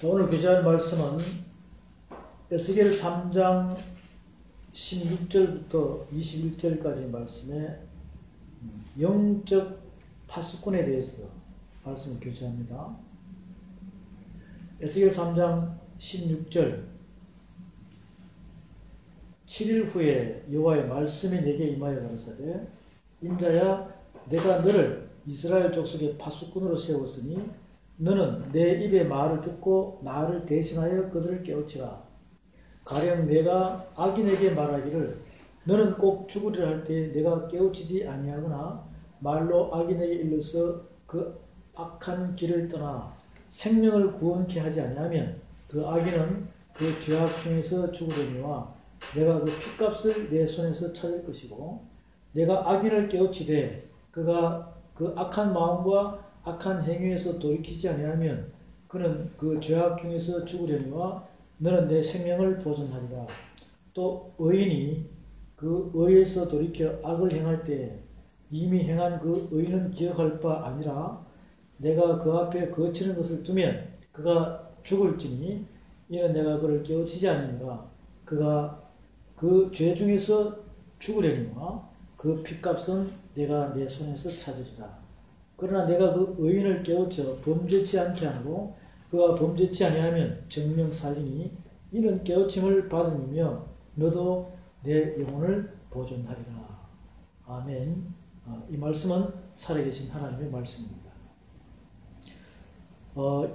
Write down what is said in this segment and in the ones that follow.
오늘 교제할 말씀은 에스겔 3장 16절부터 21절까지 말씀에 영적 파수꾼에 대해서 말씀을 교제합니다. 에스겔 3장 16절 7일 후에 여호와의 말씀이 내게 임하여 가라사대 인자야 내가 너를 이스라엘 족속의 파수꾼으로 세웠으니 너는 내 입의 말을 듣고 나를 대신하여 그들을 깨우치라. 가령 내가 악인에게 말하기를 너는 꼭 죽으리라 할 때 내가 깨우치지 아니하거나 말로 악인에게 일러서 그 악한 길을 떠나 생명을 구원케 하지 아니하면 그 악인은 그 죄악 중에서 죽으려니와 내가 그 핏값을 내 손에서 찾을 것이고 내가 악인을 깨우치되 그가 그 악한 마음과 악한 행위에서 돌이키지 아니하면 그는 그 죄악 중에서 죽으려니와 너는 내 생명을 보존하리라. 또 의인이 그 의에서 돌이켜 악을 행할 때 이미 행한 그 의는 기억할 바 아니라 내가 그 앞에 거치는 것을 두면 그가 죽을지니 이는 내가 그를 깨우치지 아니니라. 그가 그 죄 중에서 죽으려니와 그 핏값은 내가 내 손에서 찾으리라. 그러나 내가 그 의인을 깨우쳐 범죄치 않게 하고 그가 범죄치 아니하면 정령 살리니 이는 깨우침을 받음이며 너도 내 영혼을 보존하리라. 아멘. 이 말씀은 살아계신 하나님의 말씀입니다.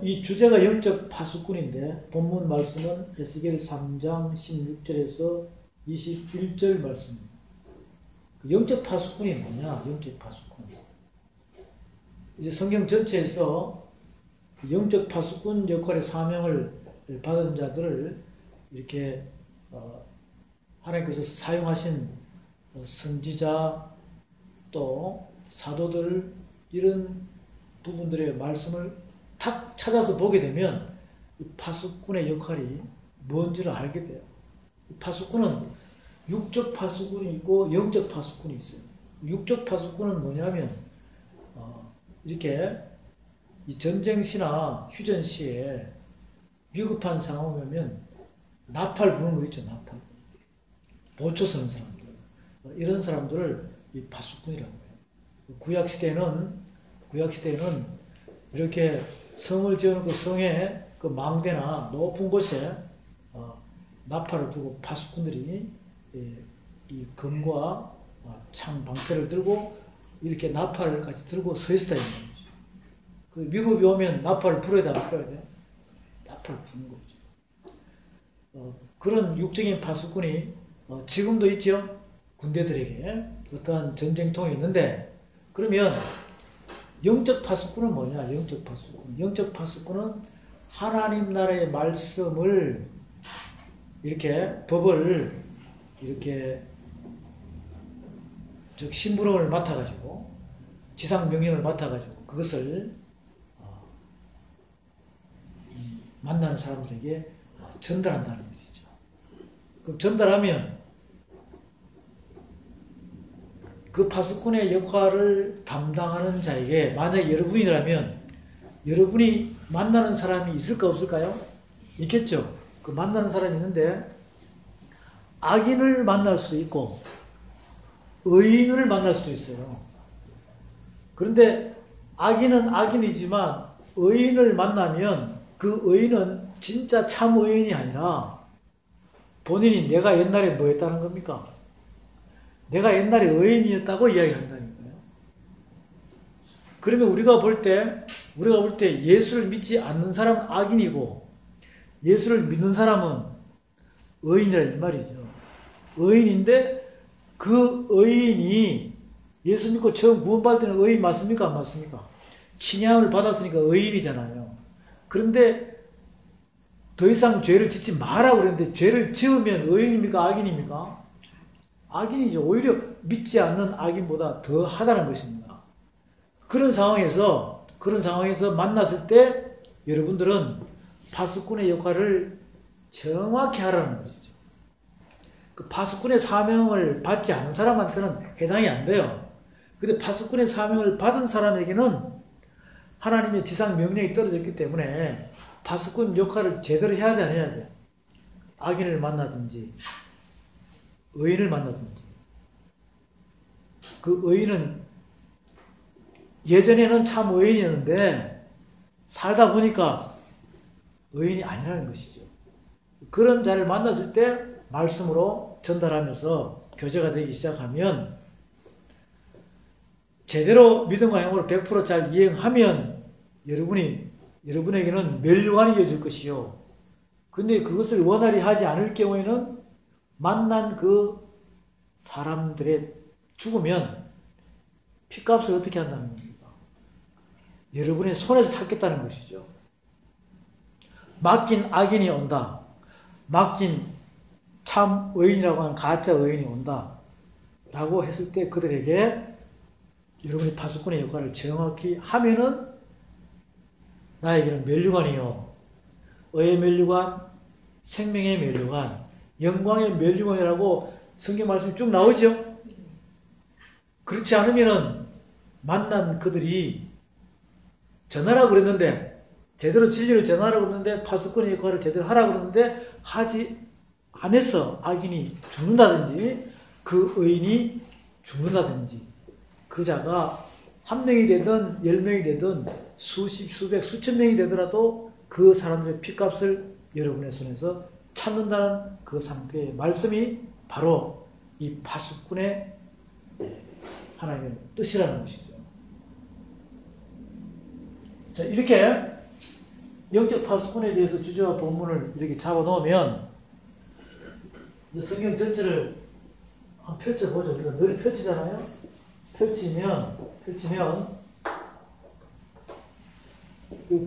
이 주제가 영적 파수꾼인데 본문 말씀은 에스겔 3장 16절에서 21절 말씀입니다. 영적 파수꾼이 뭐냐? 영적 파수꾼. 이제 성경 전체에서 영적 파수꾼 역할의 사명을 받은 자들을 이렇게 하나님께서 사용하신 선지자 또 사도들 이런 부분들의 말씀을 탁 찾아서 보게 되면 이 파수꾼의 역할이 뭔지를 알게 돼요. 이 파수꾼은 육적 파수꾼이 있고 영적 파수꾼이 있어요. 육적 파수꾼은 뭐냐면 이렇게 이 전쟁시나 휴전시에 위급한 상황이 오면 나팔 부는 거 있죠. 나팔. 보초 서는 사람들. 이런 사람들을 이 파수꾼이라고 해요. 구약시대에는 이렇게 성을 지어놓고 성에 그 망대나 높은 곳에 나팔을 두고 파수꾼들이 이 검과 창 방패를 들고 이렇게 나팔을 같이 들고 서 있어야 되는 거죠. 그 위급이 오면 나팔을 불어야 돼, 안 불어야 돼? 나팔을 부는 거죠. 그런 육적인 파수꾼이 지금도 있죠. 군대들에게 어떠한 전쟁통이 있는데 그러면 영적 파수꾼은 뭐냐? 영적 파수꾼. 영적 파수꾼은 하나님 나라의 말씀을 이렇게 법을 이렇게 즉 심부름을 맡아가지고 지상 명령을 맡아가지고 그것을 만나는 사람들에게 전달한다는 것이죠. 그럼 전달하면 그 파수꾼의 역할을 담당하는 자에게 만약에 여러분이라면 여러분이 만나는 사람이 있을까 없을까요? 있겠죠. 그 만나는 사람이 있는데 악인을 만날 수도 있고 의인을 만날 수도 있어요. 그런데 악인은 악인이지만 의인을 만나면 그 의인은 진짜 참 의인이 아니라 본인이 내가 옛날에 뭐 했다는 겁니까? 내가 옛날에 의인이었다고 이야기한다는 거예요. 그러면 우리가 볼 때 예수를 믿지 않는 사람은 악인이고 예수를 믿는 사람은 의인이라 이 말이죠. 의인인데 그 의인이 예수 믿고 처음 구원받을 때는 의인 맞습니까? 안 맞습니까? 칭함을 받았으니까 의인이잖아요. 그런데 더 이상 죄를 짓지 마라 그랬는데 죄를 지으면 의인입니까? 악인입니까? 악인이죠. 오히려 믿지 않는 악인보다 더 하다는 것입니다. 그런 상황에서 만났을 때 여러분들은 파수꾼의 역할을 정확히 하라는 것이죠. 그 파수꾼의 사명을 받지 않은 사람한테는 해당이 안 돼요. 근데 파수꾼의 사명을 받은 사람에게는 하나님의 지상 명령이 떨어졌기 때문에 파수꾼 역할을 제대로 해야 돼, 안 해야 돼? 악인을 만나든지, 의인을 만나든지. 그 의인은 예전에는 참 의인이었는데 살다 보니까 의인이 아니라는 것이죠. 그런 자를 만났을 때 말씀으로 전달하면서 교제가 되기 시작하면 제대로 믿음과 행동을 100% 잘 이행하면 여러분에게는 멸류관이 이어질 것이요. 근데 그것을 원활히 하지 않을 경우에는 만난 그 사람들의 죽으면 핏값을 어떻게 한다는 겁니까? 여러분의 손에서 찾겠다는 것이죠. 맡긴 악인이 온다. 맡긴 참 의인이라고 하는 가짜 의인이 온다. 라고 했을 때 그들에게 여러분이 파수꾼의 역할을 정확히 하면은 나에게는 멸류관이요. 의의 멸류관, 생명의 멸류관, 영광의 멸류관이라고 성경 말씀이 쭉 나오죠? 그렇지 않으면은 만난 그들이 전하라고 그랬는데, 제대로 진리를 전하라고 그랬는데, 파수꾼의 역할을 제대로 하라고 그랬는데, 하지 않아서 악인이 죽는다든지, 그 의인이 죽는다든지, 그 자가 한 명이 되든 10명이 되든 수십, 수백, 수천 명이 되더라도 그 사람들의 핏값을 여러분의 손에서 찾는다는 그 상태의 말씀이 바로 이 파수꾼의 하나님의 뜻이라는 것이죠. 자, 이렇게 영적 파수꾼에 대해서 주제와 본문을 이렇게 잡아놓으면 성경 전체를 한번 펼쳐보죠. 우리가 늘 펼치잖아요. 펼치면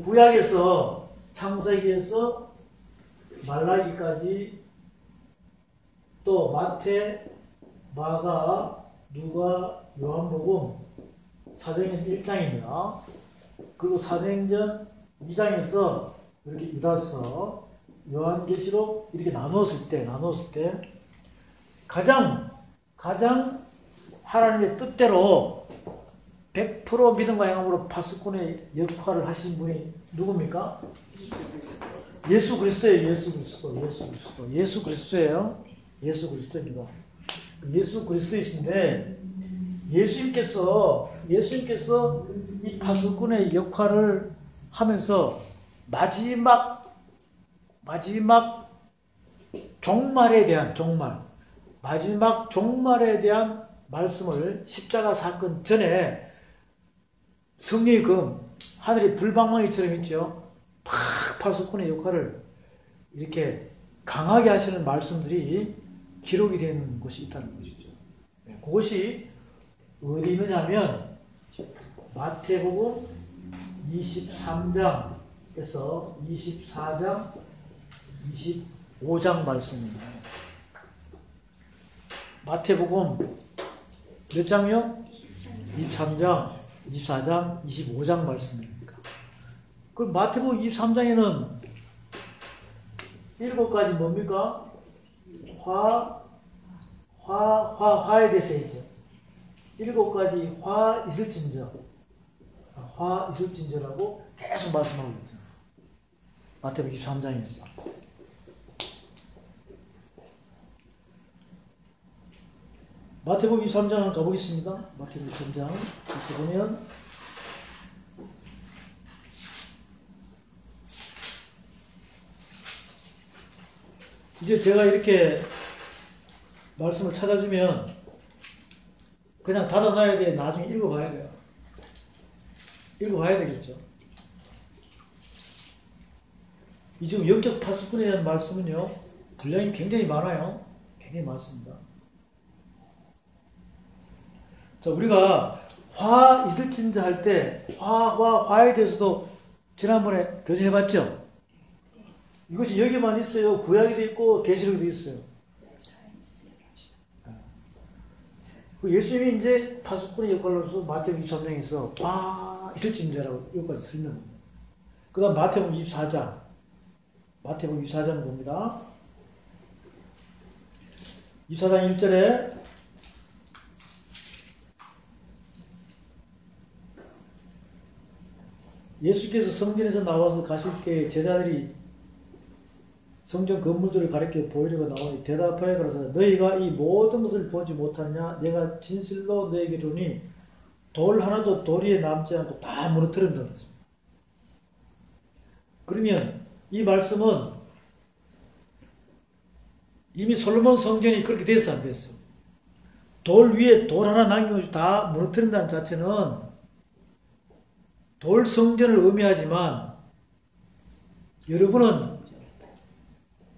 구약에서 창세기에서 말라기까지 또 마태, 마가, 누가, 요한복음 사도행전 1장입니다. 그리고 사도행전 2장에서 이렇게 유다서, 요한계시록 이렇게 나눴을 때 가장 하나님의 뜻대로 100% 믿음과 행함으로 파수꾼의 역할을 하신 분이 누굽니까? 예수 그리스도예요. 예수 그리스도예요. 예수 그리스도입니다. 예수 그리스도이신데 예수님께서 이 파수꾼의 역할을 하면서 마지막 마지막 종말에 대한 말씀을 십자가 사건 전에 성령의 하늘의 불방망이처럼 있죠. 파수꾼의 역할을 이렇게 강하게 하시는 말씀들이 기록이 된 곳이 있다는 것이죠. 그것이 어디 있느냐면 마태복음 23장에서 24장, 25장 말씀입니다. 마태복음 몇 장이요? 23장, 24장, 25장 말씀입니다. 그럼 마태복음 23장에는 7가지 뭡니까? 화에 대해서 있죠. 7가지 화 있을진저라고 계속 말씀하고 있죠. 마태복음 23장에서. 마태복음 23장 가보겠습니다. 마태복음 23장 다시 보면 이제 제가 이렇게 말씀을 찾아주면 그냥 닫아놔야 돼. 나중에 읽어봐야 돼요. 읽어봐야 되겠죠. 이 지금 영적 파수꾼에 대한 말씀은요, 분량이 굉장히 많아요. 굉장히 많습니다. 자, 우리가 화 있을진저 할 때 화에 대해서도 지난번에 교제해봤죠? 이것이 여기만 있어요. 구약에도 있고 계시록에도 있어요. 예수님이 이제 파수꾼의 역할로서 마태복음 23장에서 화 있을진저라고 여기까지 설명합니다. 그 다음 마태복음 24장 봅니다. 24장 1절에 예수께서 성전에서 나와서 가실 때 제자들이 성전 건물들을 가리켜 보이려고 나오니 대답하여 가라사대 너희가 이 모든 것을 보지 못하느냐 내가 진실로 너희에게 이르노니 돌 하나도 돌 위에 남지 않고 다 무너뜨린다는 것입니다. 그러면 이 말씀은 이미 솔로몬 성전이 그렇게 됐어 안 됐어? 돌 위에 돌 하나 남김없이 다 무너뜨린다는 자체는 돌 성전을 의미하지만 여러분은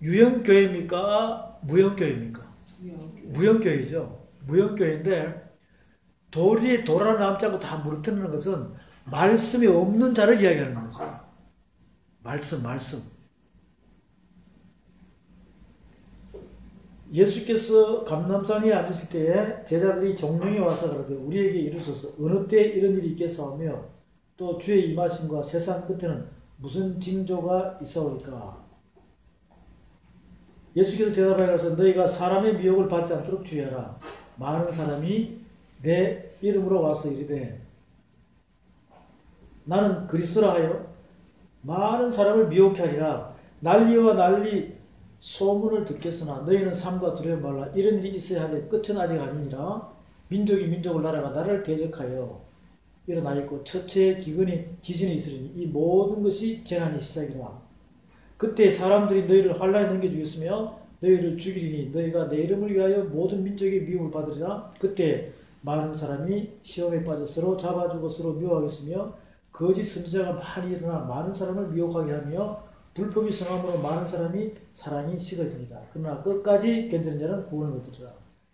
유형교회입니까? 무형교회입니까? 무형교회죠. 무형교회인데 돌 위에 돌 하나 남지 않고 다 무너뜨리는 것은 말씀이 없는 자를 이야기하는 거죠. 말씀. 예수께서 감람산에 앉으실 때에 제자들이 종령이 와서 그러되 우리에게 이르소서 어느 때 이런 일이 있겠사오며 또 주의 임하심과 세상 끝에는 무슨 징조가 있사오리까? 예수께서 대답하여 가서 너희가 사람의 미혹을 받지 않도록 주의하라. 많은 사람이 내 이름으로 와서 이르되 나는 그리스도라 하여 많은 사람을 미혹해 하리라. 난리와 난리 소문을 듣겠으나 너희는 삼가 두려워 말라. 이런 일이 있어야 하되 끝은 아직 아니니라. 민족이 민족을 나라가 나라를 대적하여 일어나 있고 처체에 기근이 있으리니 이 모든 것이 재난의 시작이라. 그때 사람들이 너희를 환란에 넘겨주겠으며 너희를 죽이리니 너희가 내 이름을 위하여 모든 민족의 미움을 받으리라. 그때 많은 사람이 시험에 빠져 서로 잡아주고 서로 미워하겠으며 거짓 선지자가 많이 일어나 많은 사람을 미혹하게 하며 불법이 성함으로 많은 사람이 사랑이 식어집니다. 그러나 끝까지 견디는 자는 구원을 얻으리라.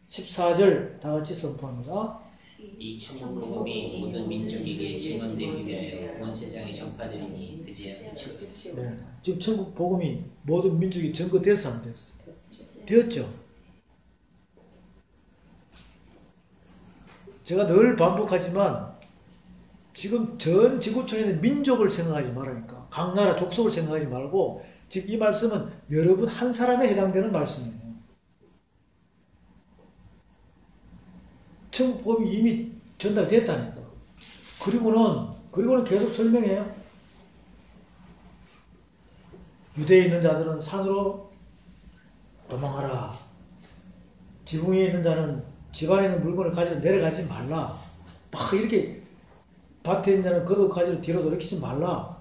14절 다 같이 선포합니다. 이 천국복음이 모든 민족에게 증언되기 위하여 온 세상에 전파되리니 그제야 끝이 오리라. 네, 지금 천국 복음이 모든 민족이 증거됐어 안 됐어? 되었죠. 제가 늘 반복하지만 지금 전 지구촌에 있는 민족을 생각하지 말라니까. 각 나라 족속을 생각하지 말고 지금 이 말씀은 여러분 한 사람에 해당되는 말씀이에요. 천국 복음이 이미 전달됐다니까. 그리고는 계속 설명해요. 유대에 있는 자들은 산으로 도망하라. 지붕 위에 있는 자는 집안에 있는 물건을 가지고 내려가지 말라. 막 이렇게 밭에 있는 자는 겉옷 가지고 뒤로 돌이키지 말라.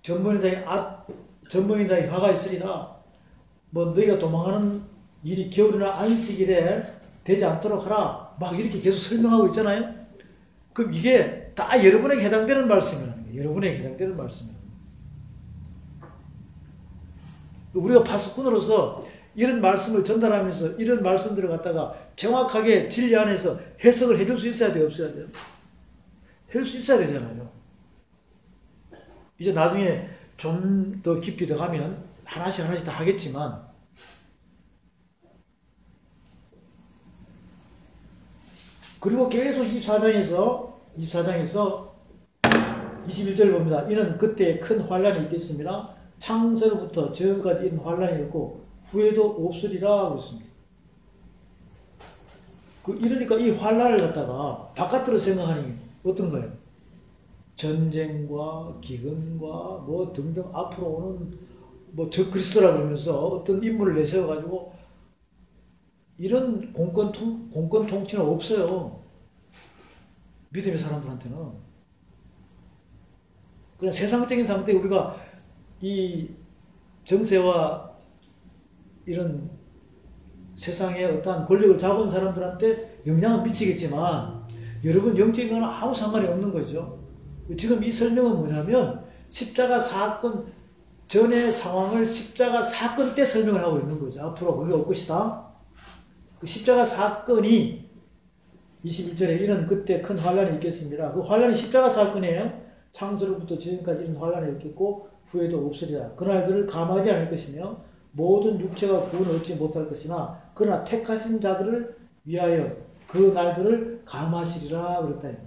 전부인 자의 화가 있으리라. 뭐 너희가 도망하는 일이 겨울이나 안식일에 되지 않도록 하라. 막 이렇게 계속 설명하고 있잖아요. 그럼 이게 다 여러분에게 해당되는 말씀이라는 거예요. 여러분에게 해당되는 말씀이에요. 우리가 파수꾼으로서 이런 말씀을 전달하면서 이런 말씀들을 갖다가 정확하게 진리 안에서 해석을 해줄 수 있어야 돼요? 없어야 돼요? 해줄 수 있어야 되잖아요. 이제 나중에 좀 더 깊이 들어가면 하나씩 다 하겠지만 그리고 계속 24장에서 21절 봅니다. 이는 그때 큰 환란이 있겠습니다. 창세로부터 지금까지 이런 환란이 있고 후에도 없으리라 하고 있습니다. 이러니까 이 환란을 갖다가 바깥으로 생각하는 게 어떤 거예요? 전쟁과 기근과 뭐 등등 앞으로 오는 뭐 적그리스도라 그러면서 어떤 인물을 내세워가지고 이런 공권 통치는 없어요. 믿음의 사람들한테는. 그냥 세상적인 상태에 우리가 이 정세와 이런 세상의 어떠한 권력을 잡은 사람들한테 영향을 미치겠지만 여러분 영적인 건 아무 상관이 없는 거죠. 지금 이 설명은 뭐냐면 십자가 사건 전의 상황을 십자가 사건 때 설명을 하고 있는 거죠. 앞으로 그게 올 것이다. 그 십자가 사건이 21절에 이런 그때 큰 환란이 있겠습니다. 그 환란이 십자가 사건이에요. 창세로부터 지금까지 이런 환란이 있겠고 후에도 없으리라. 그날들을 감하지 않을 것이며 모든 육체가 구원을 얻지 못할 것이나 그러나 택하신 자들을 위하여 그 날들을 감하시리라 그랬다.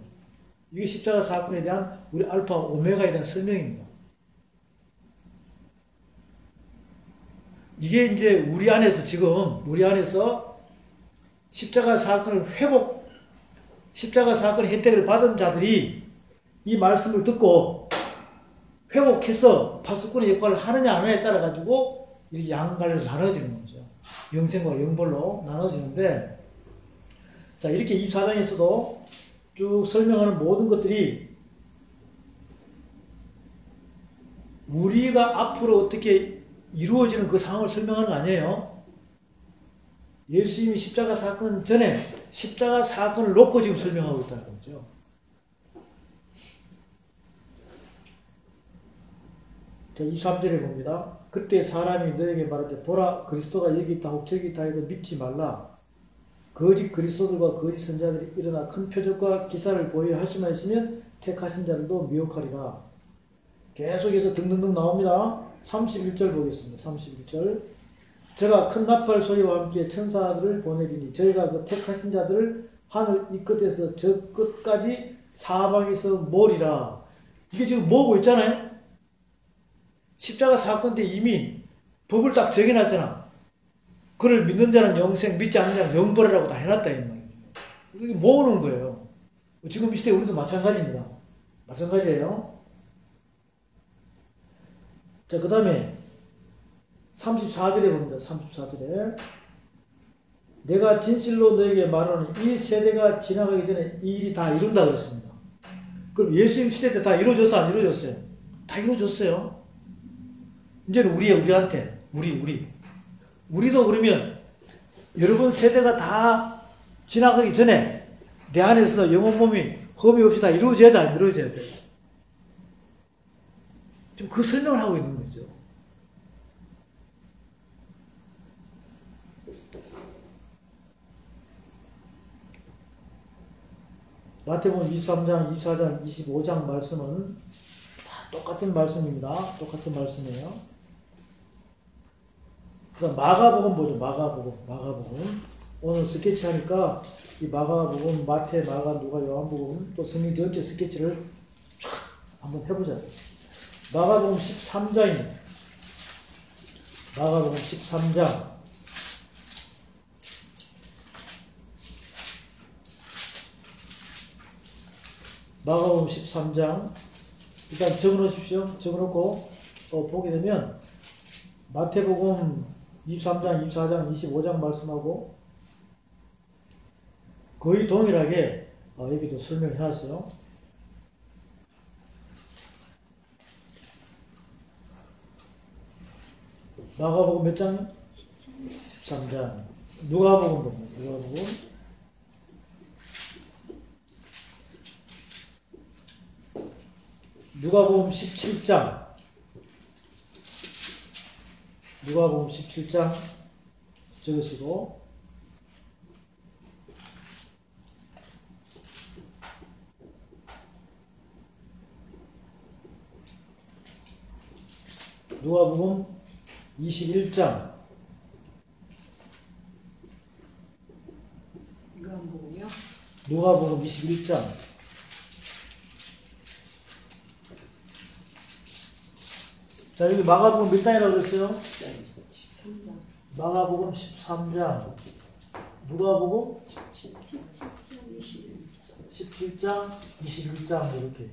이게 십자가 사건에 대한 우리 알파 오메가에 대한 설명입니다. 이게 이제 우리 안에서 십자가 사건의 혜택을 받은 자들이 이 말씀을 듣고 회복해서 파수꾼의 역할을 하느냐 안 하느냐에 따라 가지고 이렇게 양갈래로 나눠지는 거죠. 영생과 영벌로 나눠지는데, 자, 이렇게 24장에서도 쭉 설명하는 모든 것들이 우리가 앞으로 어떻게 이루어지는 그 상황을 설명하는 거 아니에요. 예수님이 십자가 사건 전에 십자가 사건을 놓고 지금 설명하고 있다는 거죠. 자, 23절에 봅니다. 그때 사람이 너에게 말하되 보라 그리스도가 여기 있다 혹 저기 있다 해도 믿지 말라. 거짓 그리스도들과 거짓 선자들이 일어나 큰 표적과 기사를 보여 할 수만 있으면 택하신 자들도 미혹하리라. 계속해서 등등등 나옵니다. 31절 보겠습니다. 31절. 제가 큰 나팔 소리와 함께 천사들을 보내리니 저희가 그 택하신 자들을 하늘 이 끝에서 저 끝까지 사방에서 모으리라. 이게 지금 모으고 있잖아요. 십자가 사건 때 이미 법을 딱 정해놨잖아. 그를 믿는 자는 영생, 믿지 않는 자는 영벌이라고 다 해놨다. 이게 모으는 거예요. 지금 이 시대에 우리도 마찬가지입니다. 마찬가지예요. 자, 그 다음에 34절에 봅니다. 34절에 내가 진실로 너에게 말하는 이 세대가 지나가기 전에 이 일이 다 이룬다 그랬습니다. 그럼 예수님 시대 때 다 이루어졌어 안 이루어졌어요? 다 이루어졌어요. 이제는 우리한테 우리도 그러면 여러분 세대가 다 지나가기 전에 내 안에서 영혼 몸이 험이 없이 다 이루어져야 돼 안 이루어져야 돼? 지금 그 설명을 하고 있는 거죠. 마태복음 23장, 24장, 25장 말씀은 다 똑같은 말씀입니다. 똑같은 말씀이에요. 그다음 마가복음 보죠. 마가복음. 오늘 스케치 하니까 이 마가복음, 마태, 마가, 누가, 요한복음 또 성경 전체 스케치를 쫙 한번 해보자. 마가복음 13장입니다. 마가복음 13장. 마가복음 13장. 일단 적어놓으십시오. 적어놓고 보게 되면 마태복음 23장, 24장, 25장 말씀하고 거의 동일하게 여기도 설명해놨어요. 마가복음 몇 장? 13장. 누가복음 봅니다. 누가복음 17장. 누가복음 17장 적으시고 누가복음 21장. 누가복음 21장. 자, 여기 마가복음 몇 장이라고 그랬어요? 13장. 마가복음 13장. 누가복음 17장, 21장 이렇게.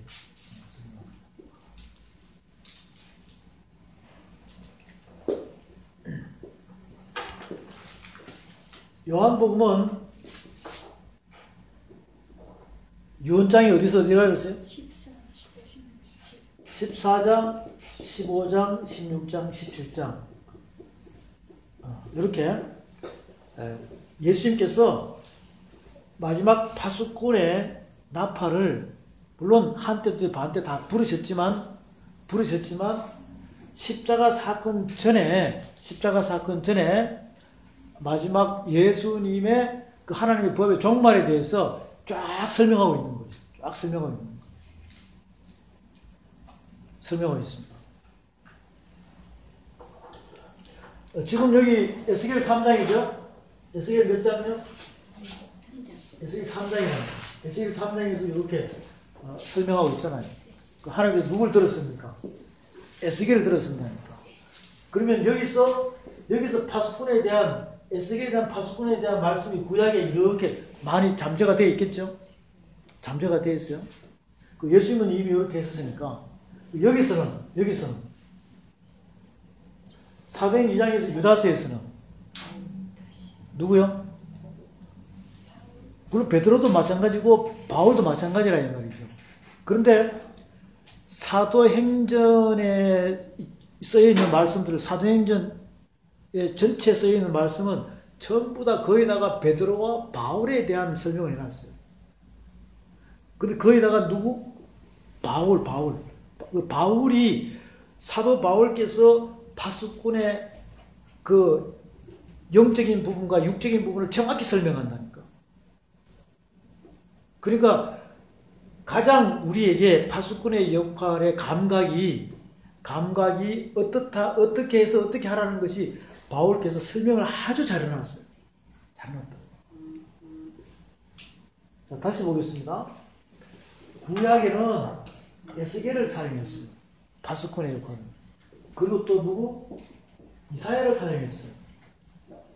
요한복음은 유언장이 어디서 어디라 그랬어요? 14장, 15장, 16장, 17장. 이렇게 예수님께서 마지막 파수꾼의 나팔을 물론 한때 또 반때 다 부르셨지만 십자가 사건 전에 마지막 예수님의 그 하나님의 법의 종말에 대해서 쫙 설명하고 있는 거죠. 쫙 설명하고 있습니다. 지금 여기 에스겔 3장이죠? 에스겔 몇 장이요? 3장. 에스겔 3장이에요. 에스겔 3장에서 이렇게 설명하고 있잖아요. 그 하나님께서 누굴 들었습니까? 에스겔을 들었습니다. 그러면 여기서 파수꾼에 대한 에스겔에 대한 파수꾼에 대한 말씀이 구약에 이렇게 많이 잠재가 되어 있겠죠? 잠재가 되어 있어요. 그 예수님은 이미 이렇게 했었으니까 여기서는 사도행 2장에서 유다서에서는 누구요? 물론 베드로도 마찬가지고 바울도 마찬가지라 이 말이죠. 그런데 사도행전에 쓰여 있는 말씀들을 사도행전에 전체에 쓰여 있는 말씀은 전부 다 거기다가 베드로와 바울에 대한 설명을 해놨어요. 근데 거기다가 누구? 바울이 사도 바울께서 파수꾼의 그 영적인 부분과 육적인 부분을 정확히 설명한다니까. 그러니까 가장 우리에게 파수꾼의 역할의 감각이 어떻게 해서 어떻게 하라는 것이 바울께서 설명을 아주 잘 해놨어요. 잘 해놨다. 자, 다시 보겠습니다. 구약에는 에스겔을 사용했어요. 파수꾼의 역할을. 그리고 또 누구? 이사야를 사용했어요.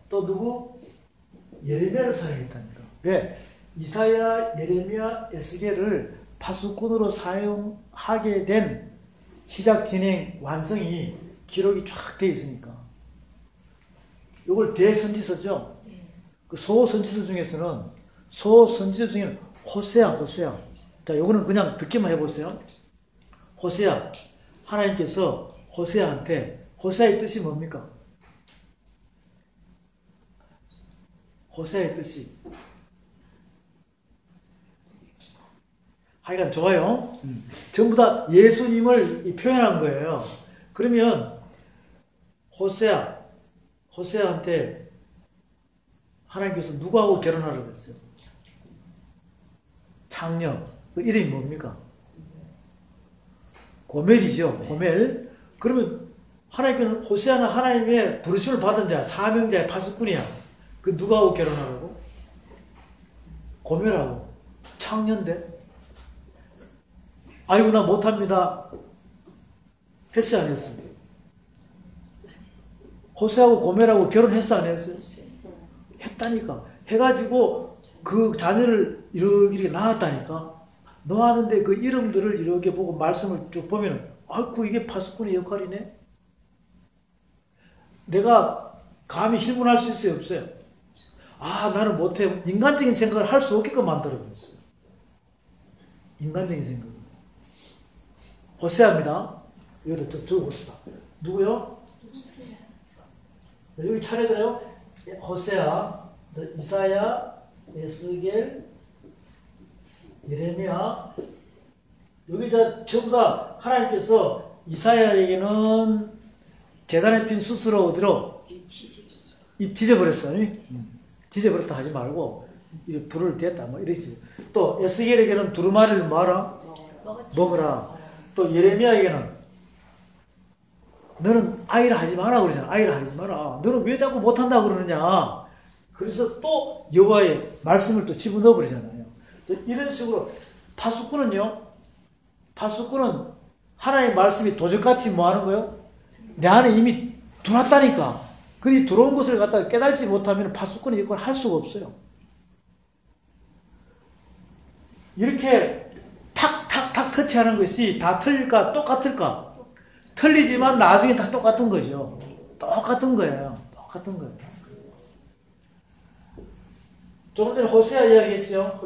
또 누구? 예레미야를 사용했다니까. 왜? 이사야, 예레미야, 에스겔을 파수꾼으로 사용하게 된 시작, 진행, 완성이 기록이 쫙 되어 있으니까. 이걸 대선지서죠. 그 소선지서 중에서는 호세아. 자, 요거는 그냥 듣기만 해보세요. 호세아. 하나님께서 호세아의 뜻이 뭡니까? 호세아의 뜻이. 하여간 좋아요. 전부 다 예수님을 표현한 거예요. 그러면 호세아한테 하나님께서 누구하고 결혼하라고 했어요? 창녀. 그 이름이 뭡니까? 고멜이죠. 고멜. 그러면 하나님께는 호세아는 하나님의 부르심을 받은 자, 사명자의 파수꾼이야. 그 누구하고 결혼하라고? 고멜하고. 창녀인데? 아이고 나 못합니다. 했어 안 했어? 호세하고 고멜하고 결혼했어 안 했어? 했다니까. 해가지고 그 자녀를 이렇게 낳았다니까. 낳았는데 그 이름들을 이렇게 보고 말씀을 쭉 보면 아이고 이게 파수꾼의 역할이네. 내가 감히 실문할 수 있어요 없어요? 아 나는 못해. 인간적인 생각을 할 수 없게끔 만들어버렸어요. 인간적인 생각. 호세아입니다. 여기다 적어봅시다. 누구요? 호세아. 여기 차례대로 호세아, 이사야, 에스겔, 예레미야. 여기 전부 다 하나님께서 이사야에게는 제단에 핀 수스로 어디로? 입 찢어버렸어요. 찢어버렸다 하지 말고 불을 댔다 뭐 이러지. 또 에스겔에게는 두루마리를 뭐하라? 먹으라. 또 예레미야에게는 너는 아이를 하지 마라 그러잖아. 아이를 하지 마라. 너는 왜 자꾸 못한다 그러느냐. 그래서 또 여호와의 말씀을 또 집어넣어 버리잖아요. 이런 식으로 파수꾼은 하나님의 말씀이 도적같이 뭐 하는 거예요? 내 안에 이미 들어왔다니까. 그 들어온 것을 갖다가 깨달지 못하면 파수꾼이 이걸 할 수가 없어요. 이렇게 탁탁탁 터치하는 것이 다 틀릴까? 똑같을까? 틀리지만 나중에 다 똑같은 거죠. 똑같은 거예요. 조금 전에 호세아 이야기했죠.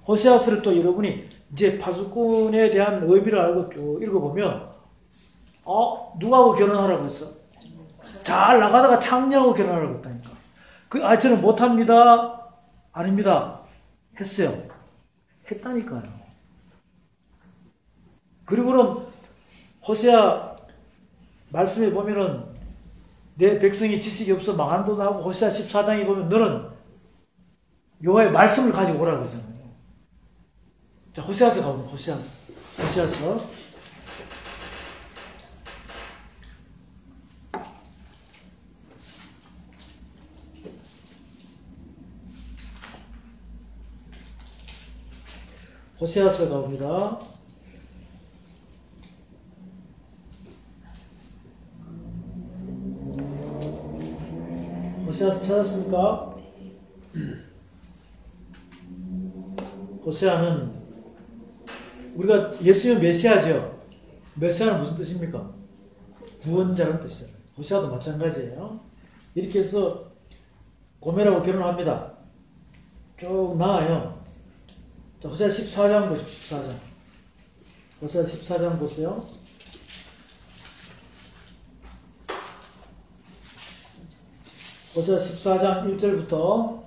호세아서를 또 여러분이 이제 파수꾼에 대한 의미를 알고 쭉 읽어보면 누구하고 결혼하라고 했어? 잘 나가다가 창녀하고 결혼하라고 했다니까. 저는 못합니다. 아닙니다. 했어요. 했다니까요. 그리고는 호세아 말씀에 보면은 내 백성이 지식이 없어 망한도도 하고 호세아 14장에 보면 너는 여호와의 말씀을 가지고 오라고 그러잖아요. 자, 호세아서 가보면 호세아서 호세아서 가봅니다. 호세아서 찾았습니까? 호세아는 우리가 예수님은 메시아죠. 메시아는 무슨 뜻입니까? 구원자라는 뜻이잖아요. 호세아도 마찬가지예요. 이렇게 해서 고멜하고 결혼합니다. 쭉 나아요. 자, 호세아 14장 보십시오. 14장. 호세아 14장 보세요. 호세아 14장 1절부터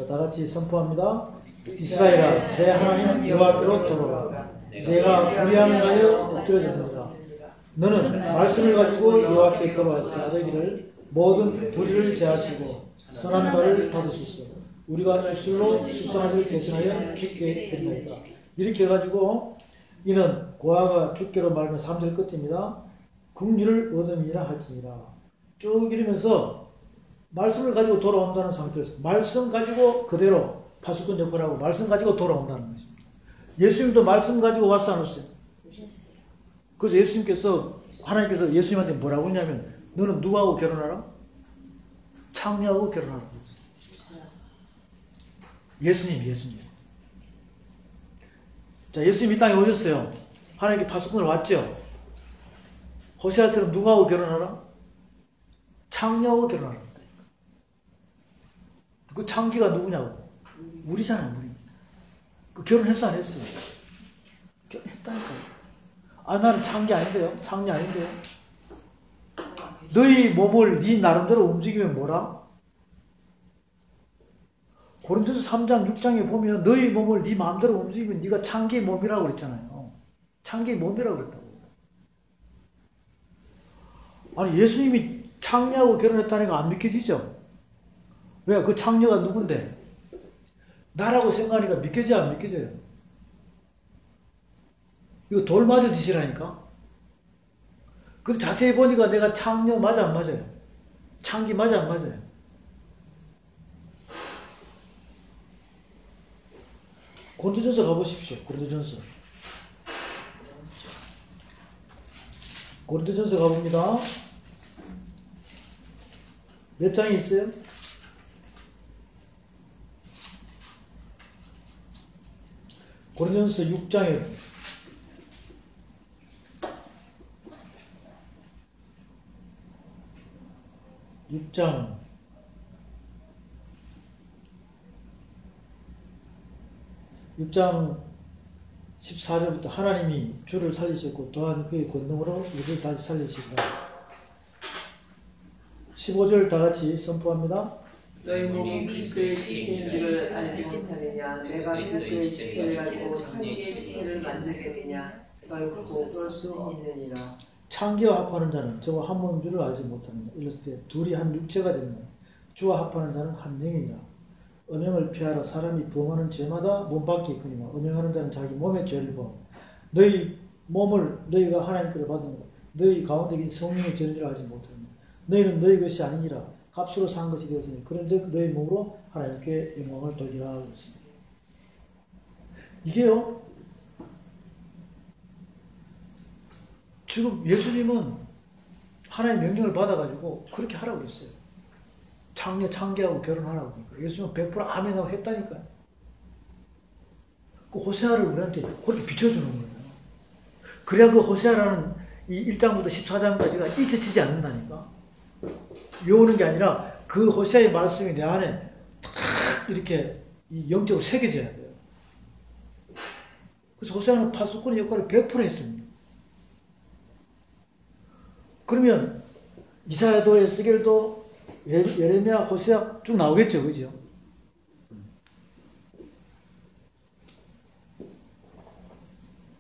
다 같이 선포합니다. 이스라엘아, 내 하나님 여호와께로 돌아오라. 내가 불의함을 하여 엎드려졌느니라. 너는 말씀을 가지고 여호와께 걸어와서 아뢰기를 모든 불의를 제하시고 선한 말을 받으소서. 우리가 입술로 수상하를 대신하여 죽게 되리이다. 이렇게 해가지고 이는 고아가 죽게로 말하면 3절 끝입니다. 긍휼을 얻음이라 할지니라. 쭉 이러면서 말씀을 가지고 돌아온다는 상태에서 말씀 가지고 그대로 파수꾼 역할을 하고 말씀 가지고 돌아온다는 것입니다. 예수님도 말씀 가지고 왔어 안 왔어요? 그래서 예수님께서 하나님께서 예수님한테 뭐라고 했냐면 너는 누구하고 결혼하라? 창녀하고 결혼하라. 예수님. 자, 예수님 이 땅에 오셨어요. 하나님께 파수꾼을 왔죠. 호세아처럼 누구하고 결혼하라? 창녀하고 결혼하라. 그 창기가 누구냐고? 우리잖아요, 우리. 그 결혼했어, 안 했어요? 결혼했다니까요. 아, 나는 창기 아닌데요? 창녀 아닌데요? 너희 몸을 네 나름대로 움직이면 뭐라? 고린도서 3장, 6장에 보면 너희 몸을 네 마음대로 움직이면 네가 창기의 몸이라고 그랬잖아요. 창기의 몸이라고 그랬다고. 아니, 예수님이 창녀하고 결혼했다는 거 안 믿겨지죠? 왜? 그 창녀가 누군데? 나라고 생각하니까 믿겨져요, 안 믿겨져요? 이거 돌 맞을 짓이라니까? 그 자세히 보니까 내가 창녀 맞아, 안 맞아요? 창기 맞아, 안 맞아요? 고린도전서 가보십시오. 고린도전서 가봅니다. 몇 장이 있어요? 고린도전서 6장에 6장 14절부터 하나님이 주를 살리셨고 또한 그의 권능으로 우리를 다시 살리시리라. 15절 다 같이 선포합니다. 너희 몸이 그리스도의 지체인 줄을 알지 못하느냐? 내가 그리스도의 지체를 알고 창기의 지체를 만들겠느냐? 결코 그럴 수 있느니라. 창기와 합하는 자는 저와 한 몸인 줄을 알지 못하느냐? 이랬을 때 둘이 한 육체가 됩니다. 주와 합하는 자는 한 영이냐? 음행을 피하라. 사람이 범하는 죄마다 몸밖에 있거니와 음행하는 자는 자기 몸의 죄를 범. 너희 몸을 너희가 하나님께로 받은 너희 가운데 있는 성령의 죄인 줄 알지 못하느냐? 너희는 너희 것이 아니니라. 값으로 산 것이 되었으니 그런즉 너희 몸으로 하나님께 영광을 돌리라 하고 있습니다. 이게요. 지금 예수님은 하나님의 명령을 받아가지고 그렇게 하라고 했어요. 창기하고 결혼하라고 그러니까. 예수님은 100% 아멘하고 했다니까요. 그 호세아를 우리한테 그렇게 비춰주는 거예요. 그래야 그 호세아라는 이 1장부터 14장까지가 잊혀지지 않는다니까. 외우는 게 아니라 그 호세아의 말씀이 내 안에 딱 이렇게 영적으로 새겨져야 돼요. 그래서 호세아는 파수꾼의 역할을 100% 했습니다. 그러면 이사야도 에스겔도 예레미야, 호세아 쭉 나오겠죠, 그죠?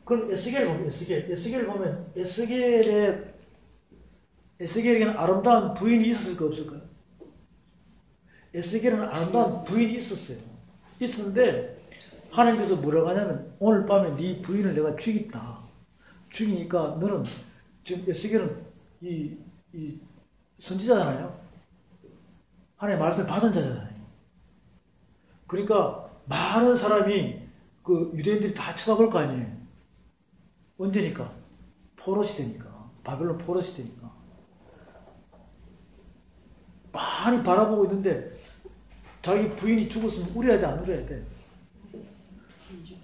그럼 에스겔을 보면 에스겔에게는 아름다운 부인이 있었을까 없을까요? 에스겔은 아름다운 부인이 있었어요. 있었는데 하나님께서 뭐라고 하냐면 오늘 밤에 네 부인을 내가 죽이다. 죽이니까 너는 지금 에스겔은 이 선지자잖아요. 하나님의 말씀을 받은 자잖아요. 그러니까 많은 사람이 그 유대인들이 다 쳐다볼 거 아니에요. 언제니까? 포로시 되니까. 바벨론 포로시 되니까. 많이 바라보고 있는데 자기 부인이 죽었으면 울어야 돼, 안 울어야 돼?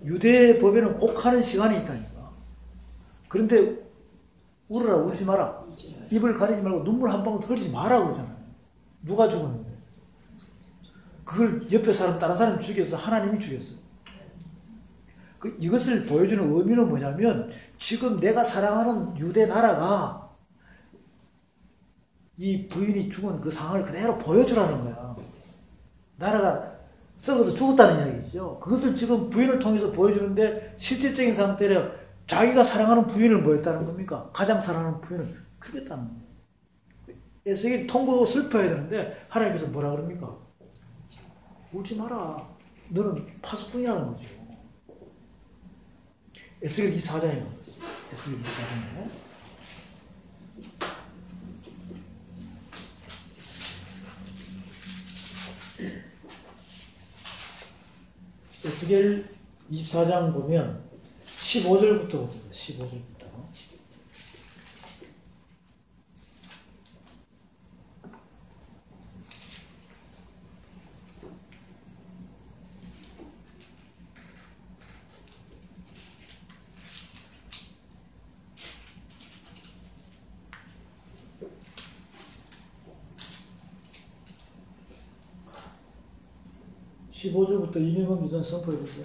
유대 법에는 꼭 하는 시간이 있다니까. 그런데 울어라, 울지 마라. 입을 가리지 말고 눈물 한 방울 흘리지 마라 그러잖아요. 누가 죽었는데. 그걸 옆에 사람, 다른 사람이 죽였어. 하나님이 죽였어. 이것을 보여주는 의미는 뭐냐면 지금 내가 사랑하는 유대 나라가 이 부인이 죽은 그 상황을 그대로 보여주라는 거야. 나라가 썩어서 죽었다는 이야기죠. 그것을 지금 부인을 통해서 보여주는데 실질적인 상태로 자기가 사랑하는 부인을 뭐 했다는 겁니까? 가장 사랑하는 부인을 죽였다는 거예요. 에스겔이 통곡하고 슬퍼야 되는데 하나님께서 뭐라 그럽니까? 울지 마라. 너는 파수꾼이라는 거죠. 에스겔 24장에 에스겔 24장에 에스겔 24장 보면 15절부터 봅니다. 15절부터. 이명은 기도는 선포해 보세요.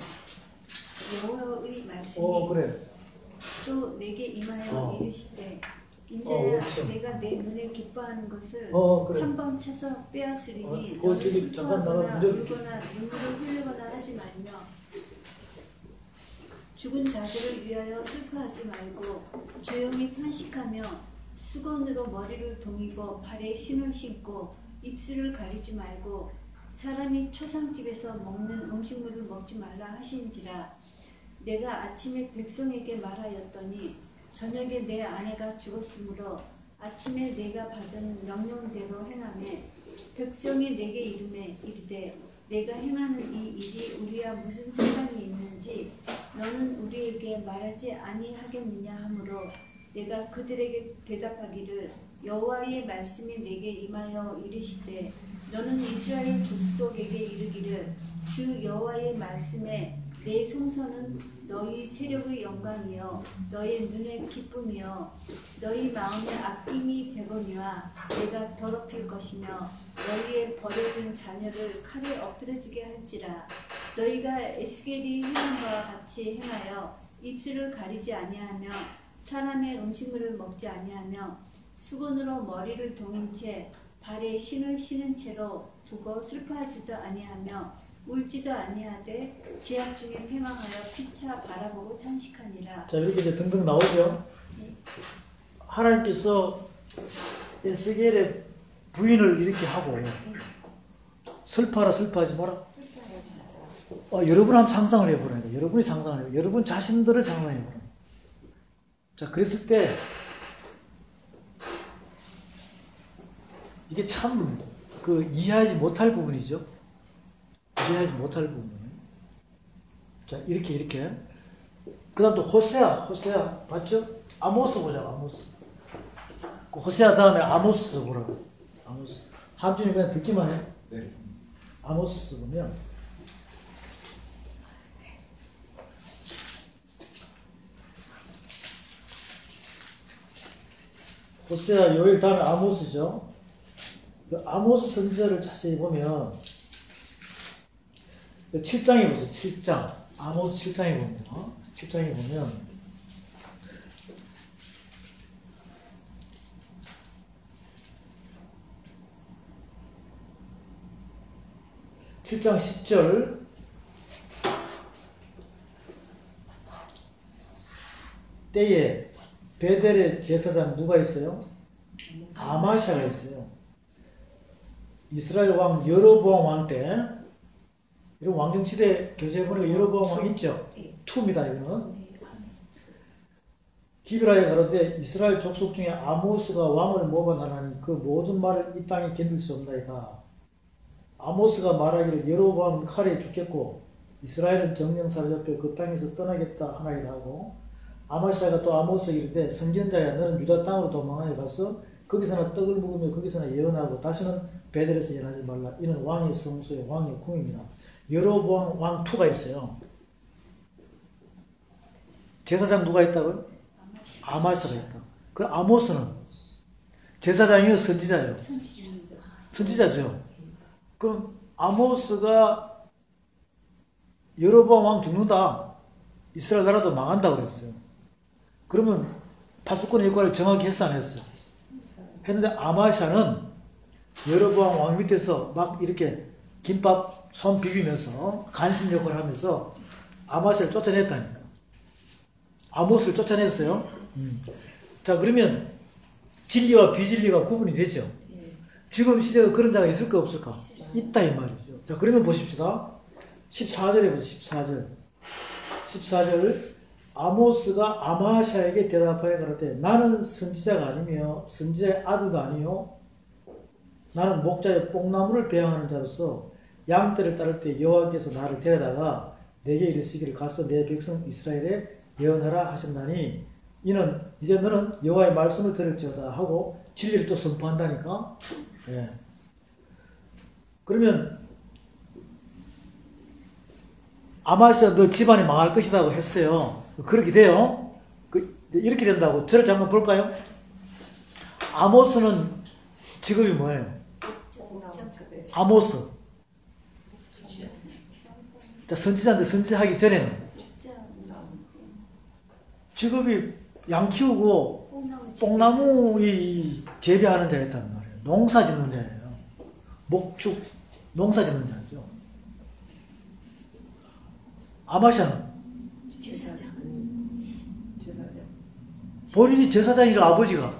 여호와의 말씀이 그래. 또 내게 임하여 이르시되 인자야 그렇죠. 내가 내 눈에 기뻐하는 것을 그래. 한 번 쳐서 빼앗으리니 그거 너는 저기 잠깐 나가 슬퍼하거나 문제 울거나 눈물을 흘리거나 하지 말며 죽은 자들을 위하여 슬퍼하지 말고 조용히 탄식하며 수건으로 머리를 동이고 발에 신을 신고 입술을 가리지 말고 사람이 초상집에서 먹는 음식물을 먹지 말라 하신지라. 내가 아침에 백성에게 말하였더니 저녁에 내 아내가 죽었으므로 아침에 내가 받은 명령대로 행하매 백성이 내게 이르되 내가 행하는 이 일이 우리와 무슨 상관이 있는지 너는 우리에게 말하지 아니하겠느냐 하므로 내가 그들에게 대답하기를 여호와의 말씀이 내게 임하여 이르시되 너는 이스라엘 족속에게 이르기를 주 여호와의 말씀에 내 송선은 너희 세력의 영광이요 너희 눈의 기쁨이요 너희 마음의 아낌이 되거니와 내가 더럽힐 것이며 너희의 버려진 자녀를 칼에 엎드러지게 할지라. 너희가 에스겔이 행한 바와 같이 행하여 입술을 가리지 아니하며 사람의 음식물을 먹지 아니하며 수건으로 머리를 동인 채 발에 신을 신은 채로 두고 슬퍼하지도 아니하며 울지도 아니하되 죄악 중에 패망하여 피차 바라보고 탄식하니라. 자, 이렇게 이제 등등 나오죠. 네. 하나님께서 에스겔의 부인을 이렇게 하고 네. 슬퍼하라 슬퍼하지 마라. 여러분 한번 상상을 해보라니까. 여러분이 상상을 해요. 여러분 자신들을 상상해보라. 자, 그랬을 때 이게 참 이해하지 못할 부분이죠. 이해하지 못할 부분. 자, 이렇게. 그 다음 또 호세아 봤죠? 아모스 보자, 아모스. 그 호세아 다음에 아모스 보라고. 아모스. 한준이 그냥 듣기만 해. 네. 아모스 보면 호세아 요일 다음에 아모스죠. 그 아모스 선지자를 자세히 보면 7장에 보세요. 7장. 아모스 7장에 보면 7장에 보면 7장 10절 때에 베델의 제사장 누가 있어요? 아마샤가 있어요. 이스라엘 왕 여로보암 왕 때, 이런 왕정시대 교재해보니까 여로보암 왕 있죠? 투입니다, 이거는. 기브라에 가로되 이스라엘 족속 중에 아모스가 왕을 모반하나니 그 모든 말을 이 땅에 견딜 수 없나이다. 아모스가 말하기를 여로보암은 칼에 죽겠고 이스라엘은 정령 사로잡혀 그 땅에서 떠나겠다 하나이다 하고, 아마샤가 또 아모스에게 이르되 선지자야 너는 유다 땅으로 도망하여 가서 거기서나 떡을 먹으며 거기서나 예언하고 다시는 베델에서 예언하지 말라. 이는 왕의 성소의 왕의 궁입니다. 여로보암 왕 2가 있어요. 제사장 누가 있다고요? 아마샤가 있다. 그 아모스는 제사장이요, 선지자예요? 선지자죠. 그럼 아모스가 여로보암 왕 죽는다. 이스라엘 나라도 망한다 그랬어요. 그러면 파수꾼의 역할을 정확히 했어, 안 했어? 했는데 아마샤는 여로보암 왕 밑에서 막 이렇게 김밥 손 비비면서 간신 역할을 하면서 아마샤를 쫓아냈다니까. 아모스를 쫓아냈어요. 자, 그러면 진리와 비진리가 구분이 되죠. 지금 시대에 그런 자가 있을까 없을까? 있다 이 말이죠. 자, 그러면 보십시다. 14절에 보세요. 14절 아모스가 아마샤에게 대답하여 가로되 나는 선지자가 아니며 선지자의 아들도 아니요 나는 목자의 뽕나무를 배양하는 자로서 양떼를 따를 때 여호와께서 나를 데려다가 내게 이르시기를 가서 내 백성 이스라엘에 예언하라 하셨나니 이는 이제 너는 여호와의 말씀을 들을지어다 하고 진리를 또 선포한다니까. 예. 그러면 아마시아 너 집안이 망할 것이라고 했어요. 그렇게 돼요. 이렇게 된다고. 저를 잠깐 볼까요? 아모스는 직업이 뭐예요? 아모스. 자, 선지자인데 선지하기 전에는 직업이 양 키우고 뽕나무 재배하는 자였단 말이에요. 농사 짓는 자예요. 목축, 농사 짓는 자죠. 아마샤는 본인이 제사장이죠. 아버지가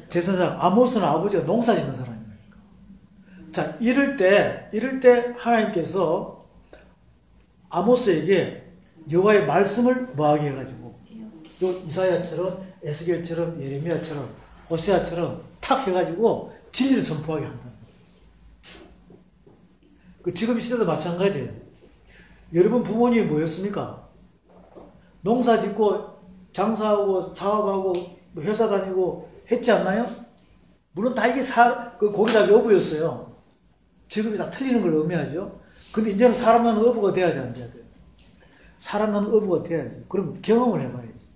제사장. 아모스는 아버지가 농사 짓는 사람이니까. 자, 이럴 때 하나님께서 아모스에게 여호와의 말씀을 뭐하게 해가지고 요 이사야처럼 에스겔처럼 예레미야처럼 호세아처럼 탁 해가지고 진리를 선포하게 한다. 그 지금 이 시대도 마찬가지예요. 여러분 부모님이 뭐였습니까? 농사 짓고 장사하고 사업하고 회사 다니고 했지 않나요? 물론 다 이게 그 고기잡이 어부였어요. 직업이 다 틀리는 걸 의미하죠. 근데 이제는 사람 나는 어부가 돼야 돼, 안 돼야 돼요? 사람 나는 어부가 돼야지. 그럼 경험을 해봐야지.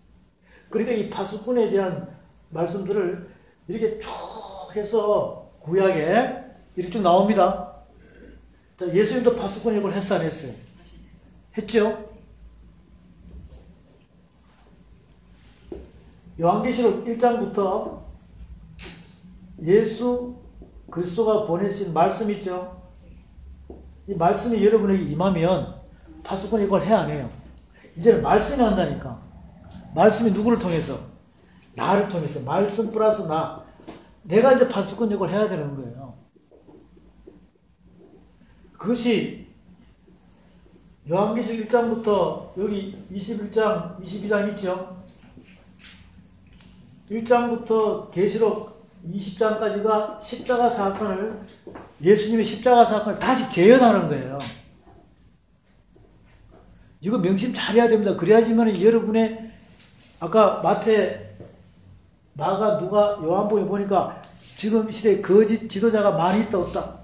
그러니까 이 파수꾼에 대한 말씀들을 이렇게 쭉 해서 구약에 이렇게 쭉 나옵니다. 자, 예수님도 파수꾼 역을 했어, 안 했어요? 했죠? 요한계시록 1장부터 예수 그리스도가 보내신 말씀 있죠? 이 말씀이 여러분에게 임하면 파수꾼 이걸 해야 안 해요. 이제는 말씀이 한다니까. 말씀이 누구를 통해서? 나를 통해서. 말씀 플러스 나. 내가 이제 파수꾼 이걸 해야 되는 거예요. 그것이 요한계시록 1장부터 여기 21장, 22장 있죠? 1장부터 계시록 20장까지가 십자가 사건을, 예수님의 십자가 사건을 다시 재현하는 거예요. 이거 명심 잘해야 됩니다. 그래야지만 여러분의, 아까 마태, 마가, 누가, 요한복음에 보니까 지금 시대에 거짓 지도자가 많이 있다, 없다?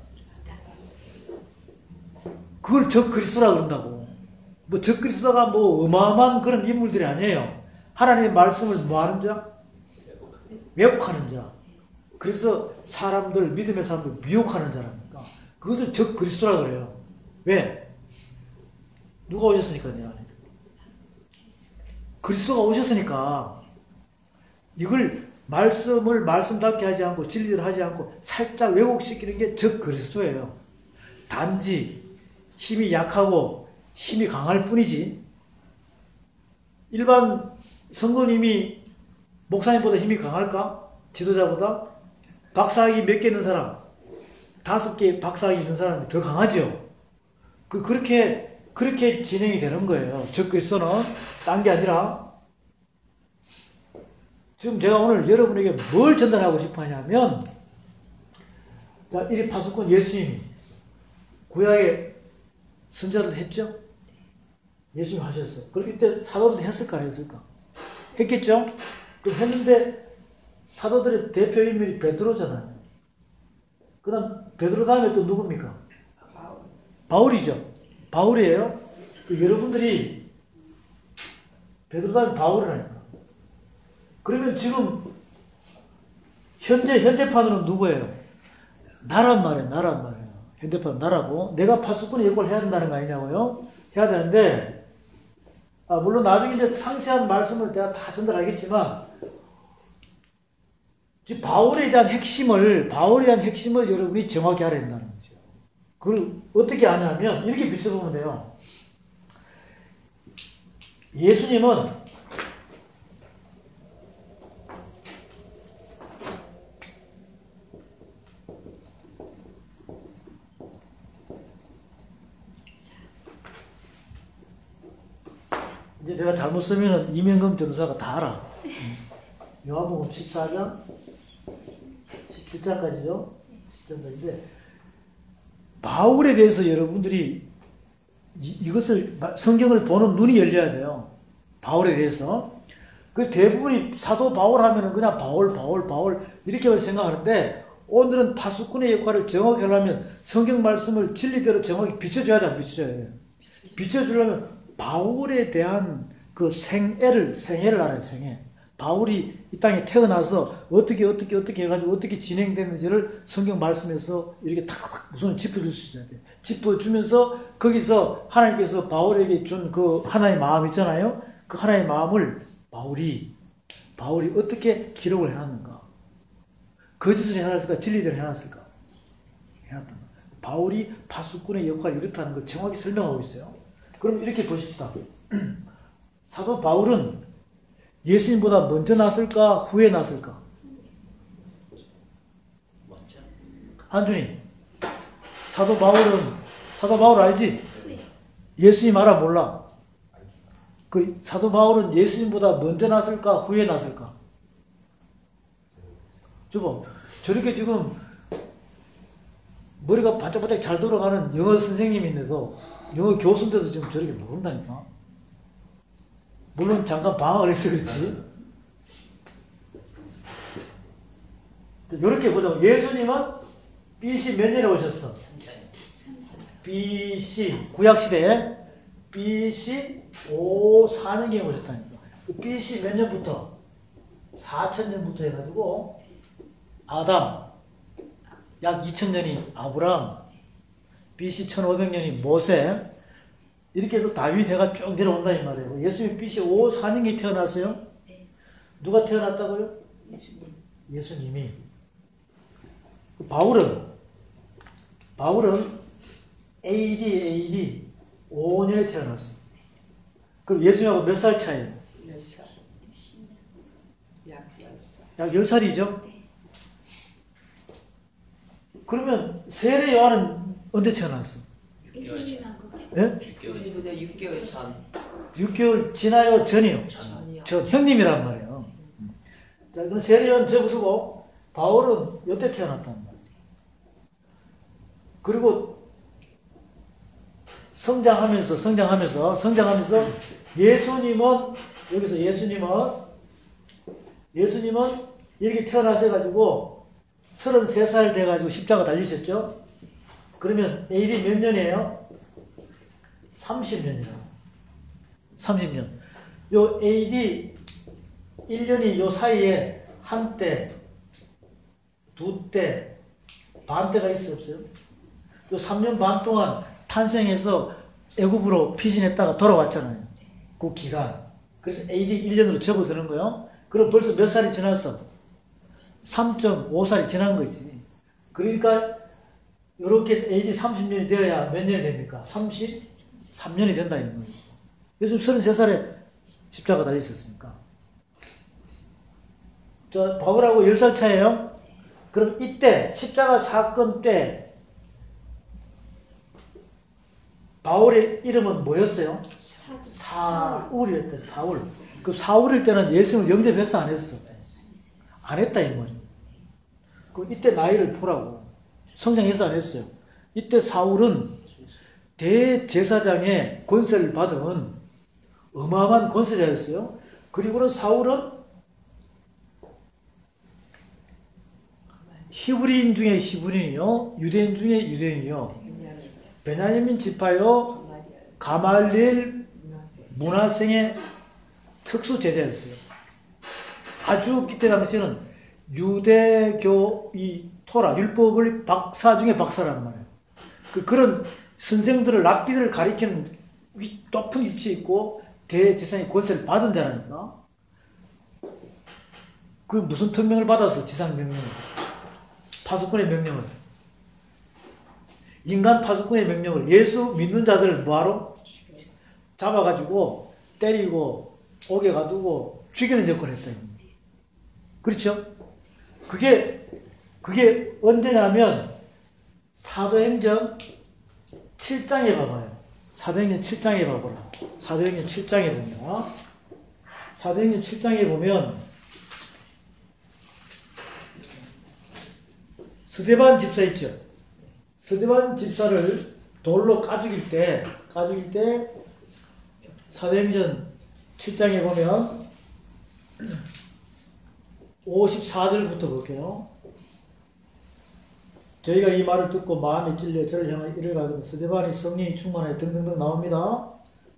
그걸 적그리스도라 그런다고. 뭐 적그리스도가 뭐 어마어마한 그런 인물들이 아니에요. 하나님의 말씀을 뭐 하는 자? 왜곡하는 자. 그래서 사람들, 믿음의 사람들 미혹하는 자라니까. 그것을 적그리스도라 그래요. 왜? 누가 오셨으니까 내 안에. 그리스도가 오셨으니까. 이걸 말씀을 말씀답게 하지 않고 진리를 하지 않고 살짝 왜곡시키는 게 적그리스도예요. 단지 힘이 약하고 힘이 강할 뿐이지. 일반 성도님이 목사님보다 힘이 강할까? 지도자보다? 박사학위 몇 개 있는 사람, 5개 박사학위 있는 사람이 더 강하죠. 그렇게 진행이 되는 거예요. 적그리스도는 딴 게 아니라. 지금 제가 오늘 여러분에게 뭘 전달하고 싶어 하냐면, 자, 이 파수꾼 예수님이 구약에 선자도 했죠? 예수님 하셨어요. 그럼 이때 사도도 했을까, 안 했을까? 했겠죠? 그럼 했는데, 사도들의 대표 인물이 베드로잖아요. 그 다음, 베드로 다음에 또 누굽니까? 바울이죠. 바울이에요. 여러분들이 베드로 다음에 바울이라니까. 그러면 지금 현대판으로는 누구예요? 나란 말이에요. 나란 말이에요. 현대판 나라고. 내가 파수꾼의 역할을 해야 된다는 거 아니냐고요? 해야 되는데, 물론 나중에 이제 상세한 말씀을 내가 다 전달하겠지만, 바울에 대한 핵심을 여러분이 정확히 알아야 된다는 거죠. 그걸 어떻게 아냐면, 이렇게 비춰보면 돼요. 예수님은 이제 내가 잘못 쓰면은 이명금 전사가 다 알아. 요한복음 14장 17장까지죠. 17장까지인데 바울에 대해서 여러분들이 이것을 성경을 보는 눈이 열려야 돼요. 바울에 대해서. 그 대부분이 사도 바울 하면은 그냥 바울 이렇게 생각하는데 오늘은 파수꾼의 역할을 정확히 하려면 성경 말씀을 진리대로 정확히 비춰줘야 돼, 안 비춰줘야 돼. 비춰주려면 바울에 대한 그 생애를 알아요, 생애. 바울이 이 땅에 태어나서 어떻게 해가지고 어떻게 진행됐는지를 성경 말씀에서 이렇게 탁탁 우선 짚어줄 수 있어야 돼. 짚어주면서 거기서 하나님께서 바울에게 준 그 하나의 마음 있잖아요. 그 하나의 마음을 바울이 어떻게 기록을 해놨는가. 거짓을 해놨을까? 진리대로 해놨을까? 해놨다. 바울이 파수꾼의 역할이 이렇다는 걸 정확히 설명하고 있어요. 그럼 이렇게 보십시다. 사도 바울은 예수님보다 먼저 났을까? 후에 났을까? 먼저. 한준이, 사도 바울 알지? 예수님 알아 몰라? 그 사도 바울은 예수님보다 먼저 났을까? 후에 났을까? 저봐, 저렇게 지금 머리가 반짝반짝 잘 돌아가는 영어 선생님인데도, 영어 교수인데도 지금 저렇게 모른다니까? 물론 잠깐 방학을 해서 그렇지. 이렇게 보자고. 예수님은 BC 몇 년에 오셨어? BC, 구약시대에 BC 4년경에 오셨다니까. BC 몇 년부터? 4000년부터 해가지고 아담, 약 2000년이 아브람, BC 1500년이 모세, 이렇게 해서 다윗 해가 쭉 내려온다 이 말이에요. 예수님 BC 4년경에 태어났어요? 누가 태어났다고요? 예수님이. 바울은 AD 5년에 태어났어. 그럼 예수님하고 몇 살 차이예요? 약 10살이죠? 그러면 세례 요한은 언제 태어났어? 예? 6개월 전. 6개월 지나요? 전이요? 전 형님이란 말이에요. 자, 그럼 세례 요한 접어두고 바울은 이때 태어났단 말이에요. 그리고 성장하면서 예수님은 이렇게 태어나셔가지고 33살 돼가지고 십자가 달리셨죠? 그러면 AD 몇 년이에요? 30년이라고. 30년. 요 AD 1년이 요 사이에 한 때, 두 때, 반 때가 있어 없어요? 요 3년 반 동안 탄생해서 애굽으로 피신했다가 돌아왔잖아요. 그 기간. 그래서 AD 1년으로 접어드는 거예요. 그럼 벌써 몇 살이 지났어? 3.5살이 지난 거지. 그러니까 이렇게 AD 30년이 되어야 몇 년이 됩니까? 33년이 된다 이 말이에요. 예수님 33살에 십자가 달리셨으니까. 저 바울하고 10살 차이에요. 그럼 이때 십자가 사건 때 바울의 이름은 뭐였어요? 사울이었대. 사울. 그 사울일 때는 예수님을 영접했어 안 했어? 안 했다 이 말이에요. 그 이때 나이를 보라고. 성장해서 안 했어요. 이때 사울은 대제사장의 권세를 받은 어마어마한 권세자였어요. 그리고는 사울은 히브리인 중에 히브리인이요, 유대인 중에 유대인이요, 베냐민 지파요, 가말리엘 문하생의 특수 제자였어요. 아주 그때 당시에는 유대교 이 토라 율법을 박사 중에 박사란 말이에요. 그런 선생들을 랍비들을 가리키는 높은 위치에 있고 대제사장의 권세를 받은 자라니까. 그 무슨 특명을 받았어? 지상 명령을. 파수꾼의 명령을. 인간 파수꾼의 명령을. 예수 믿는 자들을 뭐하러? 잡아가지고 때리고 옥에 가두고 죽이는 역할을 했다. 그렇죠? 그게 언제냐면 사도행전 7장에 봐봐요. 사도행전 7장에 봐보라. 사도행전 7장에 봅니다. 사도행전 7장에 보면 스데반 집사 있죠. 스데반 집사를 돌로 까죽일 때 사도행전 7장에 보면 54절부터 볼게요. 저희가 이 말을 듣고 마음에 찔려 저를 향하여 이를 가거든 스데반이 성령이 충만하여 등등등 나옵니다.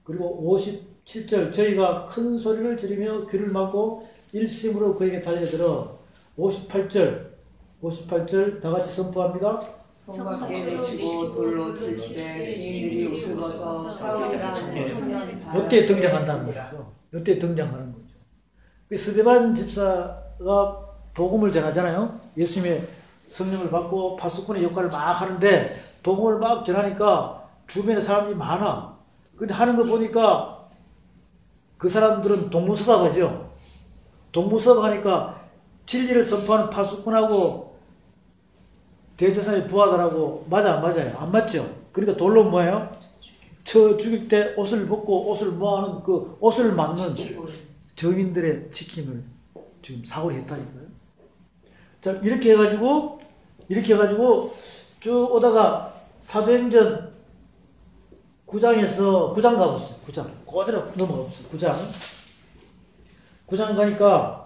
그리고 57절 저희가 큰 소리를 지르며 귀를 막고 일심으로 그에게 달려들어 58절 다 같이 선포합니다. 성밖에 내치고 돌로 칠 때 증인들이 옷을 벗어 사울이라는 청년이 이때 등장한다는 거죠. 이때 등장하는 거죠. 스데반 집사가 복음을 전하잖아요. 예수님의 성령을 받고 파수꾼의 역할을 막 하는데 복음을 막 전하니까 주변에 사람들이 많아. 근데 하는 거 보니까 그 사람들은 동문서답하죠. 동문서답하니까 진리를 선포하는 파수꾼하고 대제사장의 부하들하고 맞아 안 맞아요? 안 맞죠? 그러니까 돌로 뭐예요? 쳐 죽일 때 옷을 벗고 옷을 모아는 그 옷을 맞는 정인들의 지킴을 지금 사고를 했다니까요. 자, 이렇게 해가지고 쭉 오다가 사도행전 9장에서 9장 가봤어요. 9장. 그대로 넘어가봤어요. 9장 가니까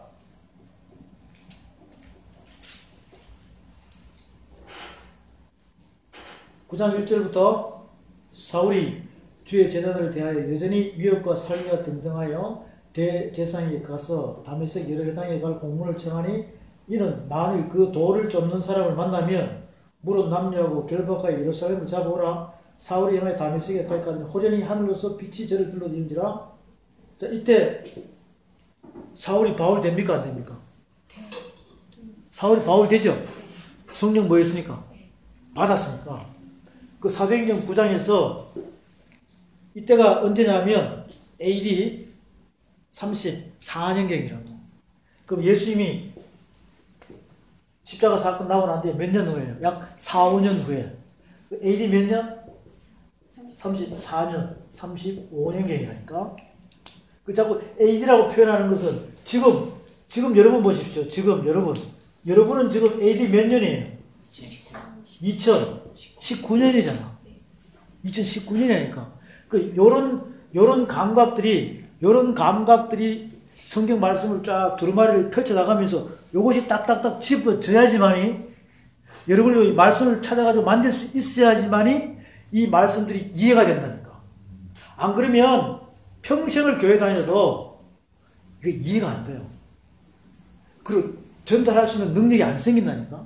(9장 1절부터) 사울이 주의 제자들을 대하여 여전히 위협과 살기가 등등하여 대제사장에게 가서 다메섹 여러 회당에 갈 공문을 청하니 이는 만일 그 돌을 쫓는 사람을 만나면 무릇 남녀하고 결박하여 예루살렘을 잡아오라. 사울이 영하여 다메섹에 갈까지 호전히 하늘로서 빛이 저를 둘러지는지라. 자, 이때 사울이 바울이 됩니까 안 됩니까? 사울이 바울이 되죠. 성령 뭐 했으니까? 받았으니까. 그 사도행전 9장에서 이때가 언제냐면 AD 34년경이라고. 그럼 예수님이 십자가 사건 나고 난 뒤에 몇 년 후에요? 약 4, 5년 후에. AD 몇 년? 34년, 35년경이라니까. 그 자꾸 AD라고 표현하는 것은 지금 여러분 보십시오. 지금 여러분은 지금 AD 몇 년이에요? 2019년이잖아. 2019년이니까. 요런 감각들이 성경 말씀을 쫙 두루마리를 펼쳐나가면서 요것이 딱딱딱 짚어져야지만이 여러분이 말씀을 찾아가지고 만들 수 있어야지만이 이 말씀들이 이해가 된다니까. 안 그러면 평생을 교회 다녀도 이게 이해가 안 돼요. 그리고 전달할 수 있는 능력이 안 생긴다니까.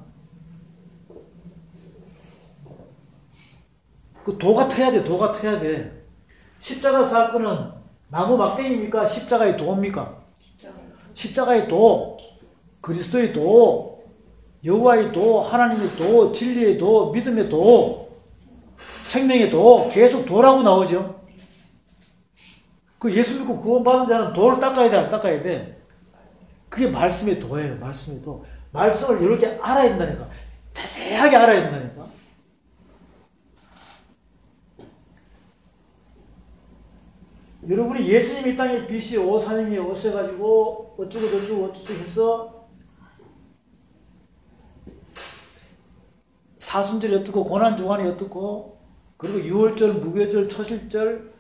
그 도가 터야 돼. 십자가 사건은 나무 막대기입니까? 십자가의 도입니까? 십자가의 도, 그리스도의 도, 여호와의 도, 하나님의 도, 진리의 도, 믿음의 도, 생명의 도, 계속 도라고 나오죠. 그 예수 믿고 구원받은 자는 도를 닦아야 돼, 안 닦아야 돼? 그게 말씀의 도예요, 말씀의 도. 말씀을 이렇게 알아야 된다니까. 자세하게 알아야 된다니까. 여러분이 예수님이 땅에 BC 54년에 오셔가지고 어쩌고 해서 사순절이 어떻고 고난주간이 어떻고 그리고 유월절, 무교절, 초실절,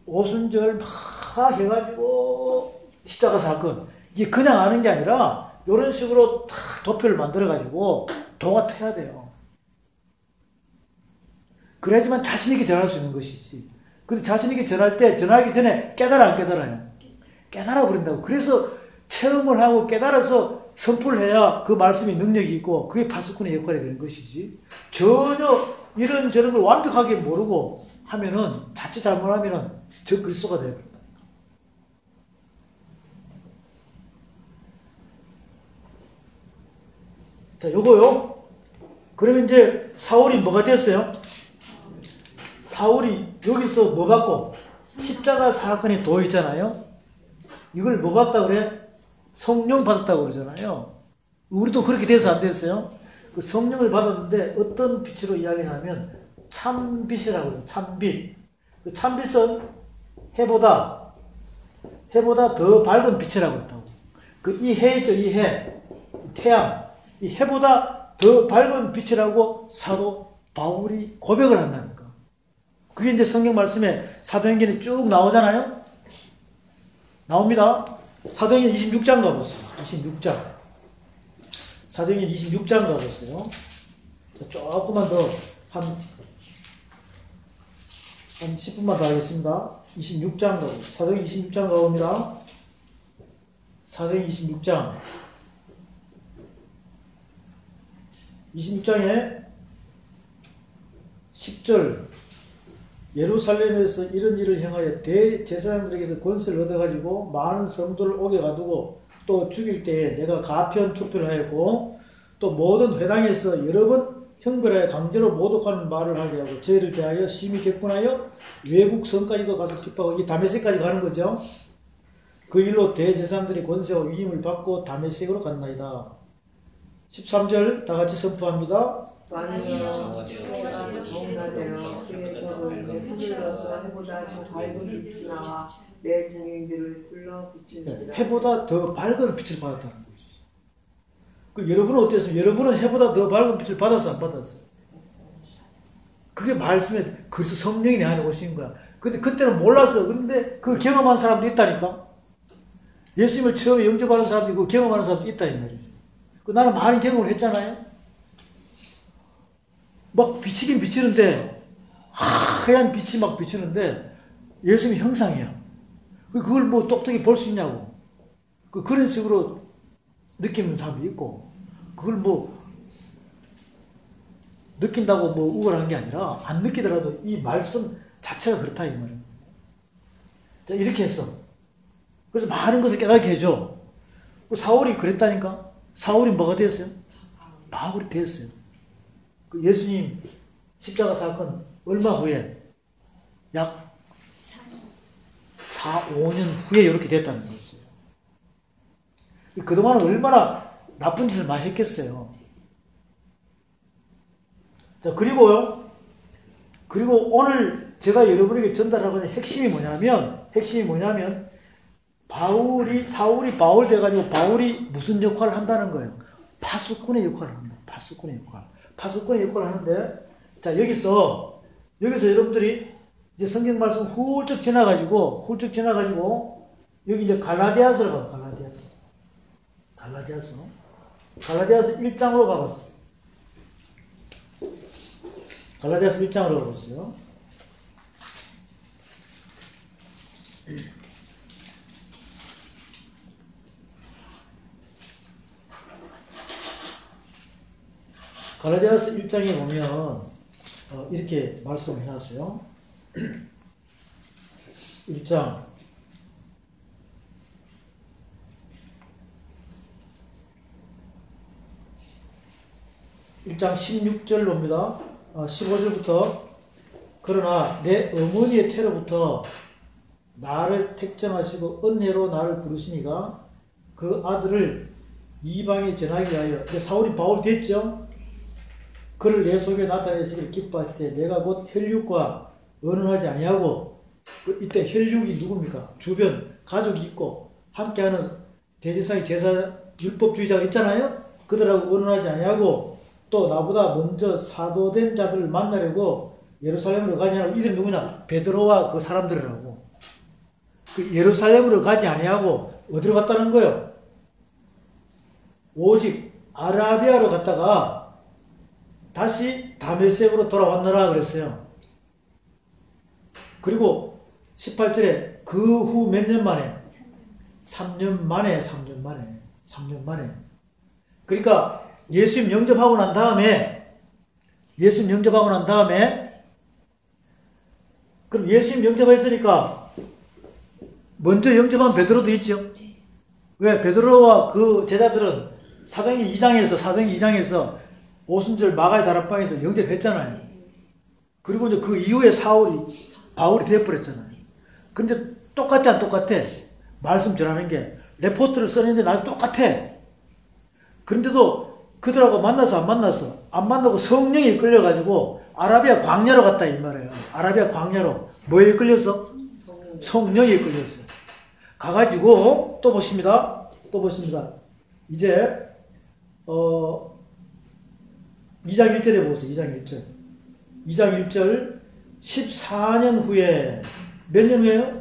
오순절 막 해가지고 십자가 사건 이게 그냥 아는 게 아니라 이런 식으로 다 도표를 만들어가지고 도가 터야 돼요. 그래야지만 자신있게 전할 수 있는 것이지. 근데 자신있게 전할 때 전하기 전에 깨달아 안 깨달아요? 깨달아 버린다고. 그래서 체험을 하고 깨달아서 선포를 해야 그 말씀이 능력이 있고 그게 파수꾼의 역할이 되는 것이지. 전혀 이런저런 걸 완벽하게 모르고 하면은 자칫 잘못하면은 저 그리스도가 되어버린다. 자, 요거요. 그러면 이제 사울이 뭐가 됐어요? 사울이 여기서 뭐 받고? 십자가 사건에 도있잖아요. 이걸 뭐 받다 그래? 성령 받았다고 그러잖아요. 우리도 그렇게 돼서 안 됐어요? 그 성령을 받았는데 어떤 빛으로 이야기를 하면 참빛이라고 해요. 참빛. 그 참빛은 해보다 더 밝은 빛이라고 했다고. 그 이 해 있죠, 이 해. 태양. 이 해보다 더 밝은 빛이라고 사도 바울이 고백을 한다니까. 그게 이제 성경 말씀에 사도행전에 쭉 나오잖아요. 나옵니다. 사도행전 26장 가보세요. 26장. 사도행전 26장 가보세요. 조금만 더, 한 10분만 더 하겠습니다. 26장 가보세요. 사도행전 26장 가봅니다. 사도행전 26장. 26장에 10절 예루살렘에서 이런 일을 행하여 대제사장들에게서 권세를 얻어가지고 많은 성도를 옥에 가두고 또 죽일 때에 내가 가편 투표를 하였고 또 모든 회당에서 여러 번 형벌하여 강제로 모독하는 말을 하게 하고 저희를 대하여 심히 격분하여 외국 성까지도 가서 핍박하고 이 다메섹까지 가는 거죠. 그 일로 대제사장들이 권세와 위임을 받고 다메섹으로 갔나이다. 13절 다 같이 선포합니다. 만이여 정하되어 그의 적은 내 손을로서 해보다 더 밝은 빛이 나와 내 동행들을 둘러 비추니라. 해보다 더 밝은 빛을 받았다는 거죠. 그 여러분은 어땠어요? 여러분은 해보다 더 밝은 빛을 받았어, 안 받았어요? 그게 말씀에 그래서 성령이 내 안에 오신 거야. 근데 그때는 몰랐어. 근데 그걸 경험한 사람도 있다니까. 예수님을 처음에 영접하는 사람도 있고 경험하는 사람도 있다 이 말이죠. 나는 많은 경험을 했잖아요. 막 비치긴 비치는데 하얀 빛이 막 비치는데 예수님의 형상이야. 그걸 뭐 똑똑히 볼 수 있냐고. 그런 식으로 느끼는 사람도 있고 그걸 뭐 느낀다고 뭐 우월한 게 아니라 안 느끼더라도 이 말씀 자체가 그렇다 이 말이에요. 자, 이렇게 했어. 그래서 많은 것을 깨닫게 해줘. 사울이 그랬다니까. 사울이 뭐가 됐어요? 바울이 됐어요. 그 예수님 십자가 사건 얼마 후에? 약 5년 후에 이렇게 됐다는 거였어요. 그동안은 얼마나 나쁜 짓을 많이 했겠어요. 자, 그리고 오늘 제가 여러분에게 전달하고 있는 핵심이 뭐냐면 사울이 바울 돼가지고 바울이 무슨 역할을 한다는 거예요? 파수꾼의 역할을 한다. 파수꾼의 역할을 하는데, 자, 여기서 여러분들이 이제 성경 말씀 훌쩍 지나가지고, 여기 이제 갈라디아서로 가요, 갈라디아서 1장으로 가봤어요. 갈라디아서 1장으로 가봤어요. 갈라디아서 1장에 보면 이렇게 말씀을 해놨어요. 1장 16절 봅니다. 15절부터 그러나 내 어머니의 태로부터 나를 택정하시고 은혜로 나를 부르시니가 그 아들을 이방에 전하기 위하여 사울이 바울이 됐죠. 그를 내 속에 나타내시기를 기뻐하실 때 내가 곧 혈육과 언언하지 아니하고 이때 혈육이 누굽니까? 주변 가족이 있고 함께하는 대제사의 제사 율법주의자가 있잖아요. 그들하고 언언하지 아니하고 또 나보다 먼저 사도된 자들을 만나려고 예루살렘으로 가지 아니하고 이들이 누구냐? 베드로와 그 사람들이라고. 그 예루살렘으로 가지 아니하고 어디로 갔다는 거예요? 오직 아라비아로 갔다가 다시 다메섹으로 돌아왔느라 그랬어요. 그리고 18절에 그 후 몇 년 만에 3년 만에 3년 만에. 그러니까 예수님 영접하고 난 다음에 그럼 예수님 영접했으니까 먼저 영접한 베드로도 있죠. 왜? 베드로와 그 제자들은 사도행전 2장에서 오순절 마가의 다락방에서 영접했잖아요. 그리고 이제 그 이후에 바울이 되어버렸잖아요. 근데 똑같아 안 똑같아? 말씀 전하는 게 레포트를 써는데 나도 똑같아. 그런데도 그들하고 만나서 안 만나고 성령이 끌려가지고 아라비아 광야로 갔다 이 말이에요. 아라비아 광야로. 뭐에 끌려서? 성령에 끌렸어. 가가지고 또 보십니다. 이제 2장 1절에 보세요. 2장 1절 14년 후에 몇 년 후에요?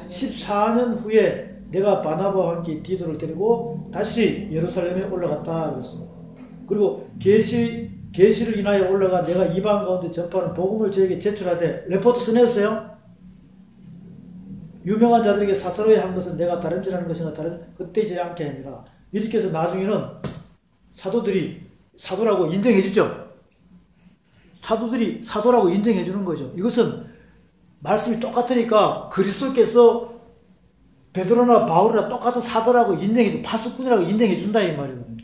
14년 후에 내가 바나바와 함께 디도를 데리고 다시 예루살렘에 올라갔다 그랬습니다. 그리고 계시를 인하여 올라가 내가 이방 가운데 전파하는 복음을 저에게 제출하되 레포트 써냈어요. 유명한 자들에게 사사로이 한 것은 내가 다름질하는 것이나 헛되지 않게 아니라 이렇게 해서 나중에는 사도들이 사도라고 인정해주죠. 사도들이 사도라고 인정해주는 거죠. 이것은 말씀이 똑같으니까 그리스도께서 베드로나 바울이나 똑같은 사도라고 인정해줘. 파수꾼이라고 인정해준다 이 말이거든요.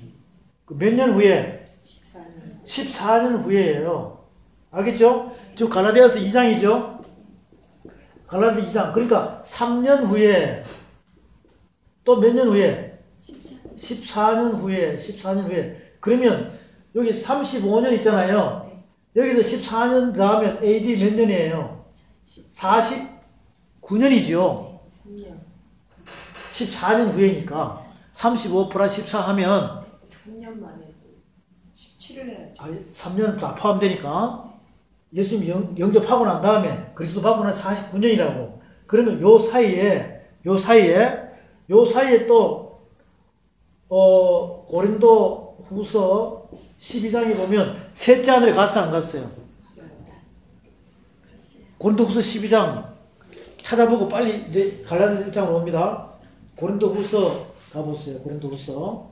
몇 년 후에? 14년 후에예요. 알겠죠? 지금 갈라디아서 2장이죠. 갈라디아 2장. 그러니까 3년 후에 또 몇 년 후에? 14년 후에. 그러면 여기 35년 있잖아요. 여기서 14년 다음에 AD 몇 년이에요? 49년이죠. 14년 후에니까 35 플러스 14 하면 3년 만에 17을 해야죠. 3년 다 포함되니까 예수님 영접하고 난 다음에 그리스도 받고 난 49년이라고. 그러면 요 사이에 또 고린도 후서 12장에 보면 셋째 하늘에 갔어 안 갔어요? 고린도 후서 12장 찾아보고 빨리 이제 갈라디아서 1장으로 옵니다. 고린도 후서 가보세요. 고린도 후서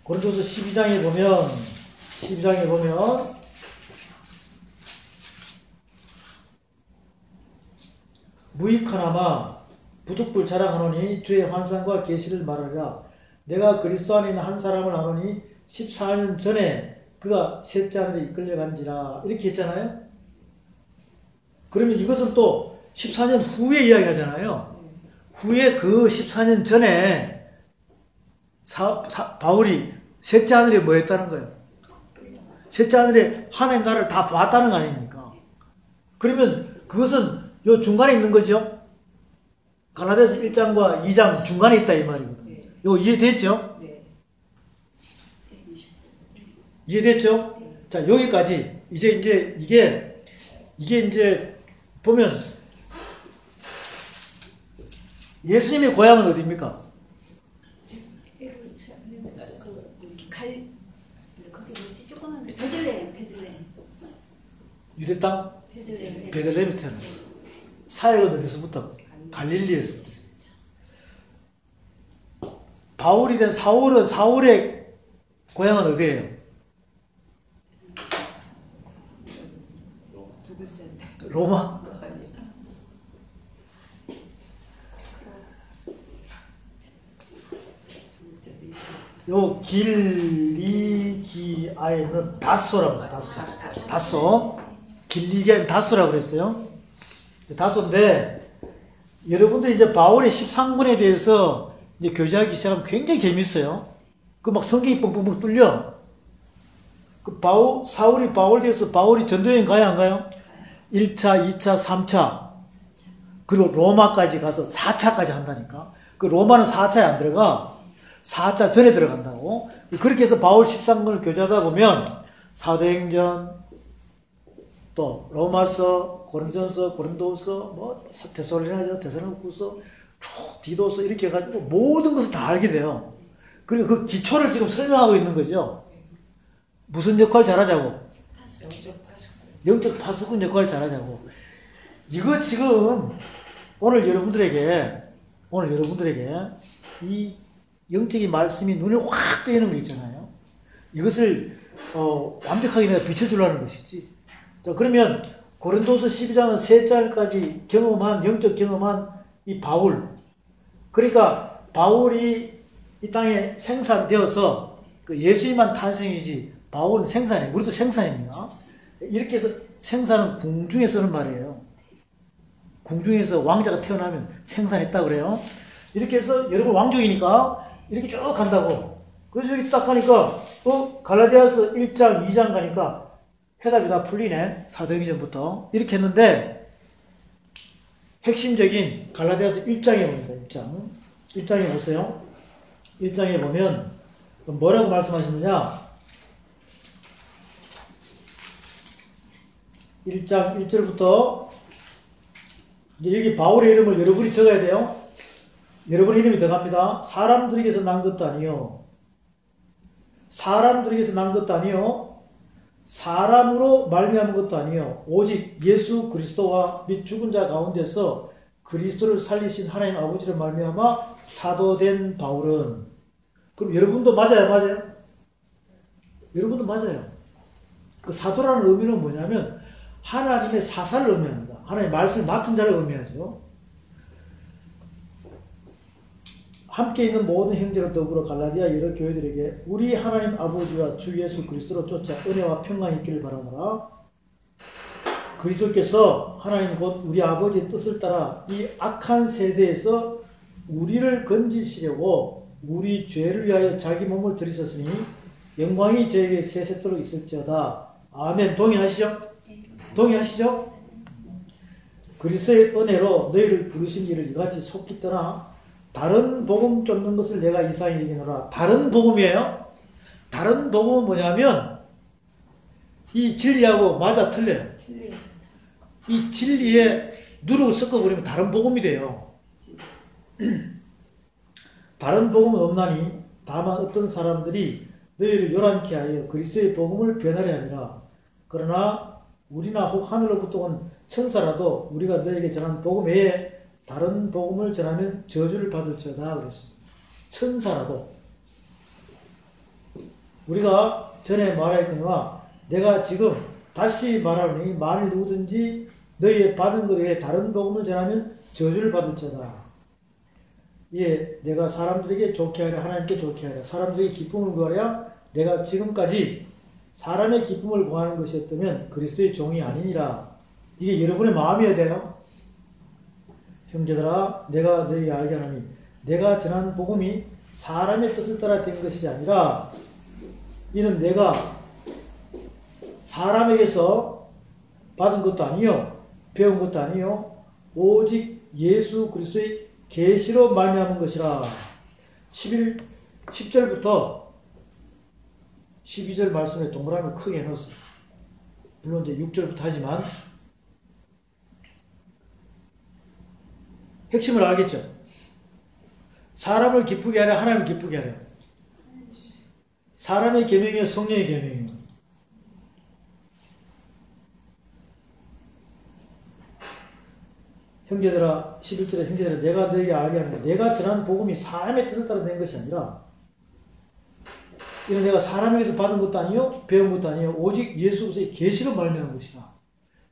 12장에 보면 무익하나마 부득불 자랑하노니 주의 환상과 계시를 말하리라. 내가 그리스도 안에 있는 한 사람을 아노니 14년 전에 그가 셋째 하늘에 이끌려간지라 이렇게 했잖아요. 그러면 이것은 또 14년 후에 이야기하잖아요. 후에 그 14년 전에 바울이 셋째 하늘에 뭐 했다는 거예요? 셋째 하늘에 하나님 나라를 다 봤다는 거 아닙니까? 그러면 그것은 요 중간에 있는 거죠. 갈라디아서 1장과 2장 중간에 있다 이 말이거든요. 요 이해됐죠? 이해됐죠? 자, 여기까지 이제 이게 이제 보면 예수님의 고향은 어디입니까? 거기 뭐지? 조그만 베들레헴. 유대 땅? 베들레헴에서 태어났어요. 사역은 어디서부터? 갈릴리에서부터. 바울이 된 사울의 고향은 어디예요? 로마? 요 길리기아에 있는 다소라고 해요. 다소. 길리기아에 다소라고 그랬어요. 다소인데 여러분들이 이제 바울의 13권에 대해서 이제 교제하기 시작하면 굉장히 재밌어요. 그 막 성경이 뻥뻥뻥 뚫려. 그 사울이 바울 돼서 바울이 전도여행 가요 안 가요? 1차, 2차, 3차. 그리고 로마까지 가서 4차까지 한다니까. 그 로마는 4차에 안 들어가. 4차 전에 들어간다고. 그렇게 해서 바울 13권을 교제하다 보면 사도행전, 또 로마서, 고린도전서, 고린도후서, 뭐 데살로니가서, 쭉 디도서 이렇게 해가지고 모든 것을 다 알게 돼요. 그리고 그 기초를 지금 설명하고 있는 거죠. 무슨 역할 잘하자고? 영적 파수꾼 역할 잘하자고. 이거 지금 오늘 여러분들에게 이 영적인 말씀이 눈에 확 뜨이는 거 있잖아요. 이것을 완벽하게 내가 비춰주려는 것이지. 자, 그러면 고린도서 12장은 3장까지 경험한, 영적 경험한 이 바울. 그러니까 바울이 이 땅에 생산되어서 그 예수님만 탄생이지 바울은 생산이에요. 우리도 생산입니다. 이렇게 해서 생산은 궁중에 쓰는 말이에요. 궁중에서 왕자가 태어나면 생산했다 그래요. 이렇게 해서 여러분 왕족이니까 이렇게 쭉 간다고. 그래서 여기 딱 가니까 갈라디아서 1장, 2장 가니까 해답이 다 풀리네. 사도행전부터. 이렇게 했는데 핵심적인 갈라디아서 1장에 봅니다. 1장에 보세요. 1장에 보면 뭐라고 말씀하시느냐. 1장 1절부터 여기 바울의 이름을 여러분이 적어야 돼요. 여러분 이름이 들어갑니다. 사람들에게서 난 것도 아니요. 사람들에게서 난 것도 아니요. 사람으로 말미암은 것도 아니요. 오직 예수 그리스도와 및 죽은 자 가운데서 그리스도를 살리신 하나님 아버지를 말미암아 사도된 바울은. 그럼 여러분도 맞아요? 여러분도 맞아요. 그 사도라는 의미는 뭐냐면 하나님의 사사를 의미합니다. 하나님의 말씀을 맡은 자를 의미하죠. 함께 있는 모든 형제를 더불어 갈라디아 여러 교회들에게 우리 하나님 아버지와 주 예수 그리스도로 쫓아 은혜와 평강이 있기를 바라노라. 그리스도께서 하나님 곧 우리 아버지의 뜻을 따라 이 악한 세대에서 우리를 건지시려고 우리 죄를 위하여 자기 몸을 들이셨으니 영광이 저에게 세세토록 있을지어다. 아멘. 동의하시죠? 동의하시죠? 그리스도의 은혜로 너희를 부르신 이를 이같이 속히 떠나 다른 복음 쫓는 것을 내가 이상히 여기노라. 다른 복음이에요. 다른 복음은 뭐냐면 이 진리하고 맞아 틀려요. 이 진리에 누룩을 섞어버리면 다른 복음이 돼요. 다른 복음은 없나니 다만 어떤 사람들이 너희를 요란케 하여 그리스도의 복음을 변하려 함이라. 그러나 우리나 혹 하늘로부터 온 천사라도 우리가 너에게 전한 복음 외에 다른 복음을 전하면 저주를 받을지어다 그랬습니다. 천사라도. 우리가 전에 말하였거니와 내가 지금 다시 말하노니 만일 누구든지 너희의 받은 것 외에 다른 복음을 전하면 저주를 받을지어다. 예, 내가 사람들에게 좋게 하려 하나님께 좋게 하려 사람들에게 기쁨을 구하려 내가 지금까지 사람의 기쁨을 구하는 것이었다면 그리스도의 종이 아니니라. 이게 여러분의 마음이어야 돼요. 형제들아 내가 너희 알게 하노니 내가 전한 복음이 사람의 뜻을 따라 된 것이 아니라 이는 내가 사람에게서 받은 것도 아니요 배운 것도 아니요 오직 예수 그리스도의 계시로 말미암은 것이라. 10절부터 12절 말씀에 동그라미를 크게 해놓았어요. 물론 이제 6절부터 하지만 핵심을 알겠죠? 사람을 기쁘게 하려 하나님을 기쁘게 하려. 사람의 계명이요 성령의 계명이요. 형제들아 11절에 형제들아 내가 너에게 알게 하는 내가 전한 복음이 사람의 뜻을 따라 낸 것이 아니라 이는 내가 사람에게서 받은 것도 아니요 배운 것도 아니요 오직 예수 그리스도의 계시로 말미암은 것이라.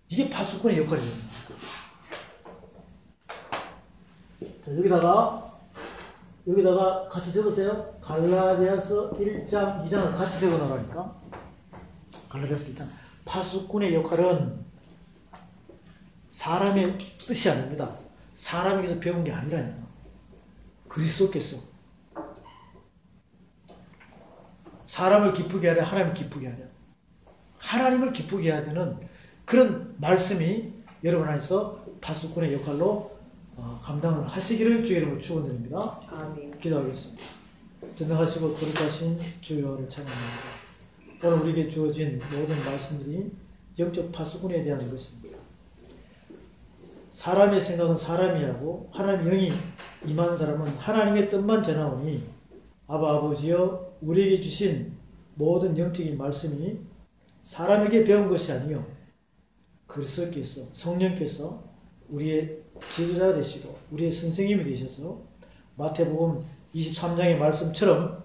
이게 파수꾼의 역할입니다. 자, 여기다가 같이 적으세요. 갈라디아서 1장 2장을 같이 적어 놓으라니까. 갈라디아서 1장. 파수꾼의 역할은 사람의 뜻이 아닙니다. 사람에게서 배운 게 아니라니까. 그리스도께서 사람을 기쁘게 하려 하나님을 기쁘게 하려. 하나님을 기쁘게 해야 되는 그런 말씀이 여러분 안에서 파수꾼의 역할로 감당을 하시기를 주의 이름으로 축원드립니다. 아멘. 기도하겠습니다. 전능하시고 거룩하신 주여를 찬양합니다. 오늘 우리에게 주어진 모든 말씀들이 영적 파수꾼에 대한 것입니다. 사람의 생각은 사람이 하고 하나님 영이 임한 사람은 하나님의 뜻만 전하오니 아버지여 우리에게 주신 모든 영적인 말씀이 사람에게 배운 것이 아니요 그리스도께서 성령께서 우리의 지도자 되시고 우리의 선생님이 되셔서 마태복음 23장의 말씀처럼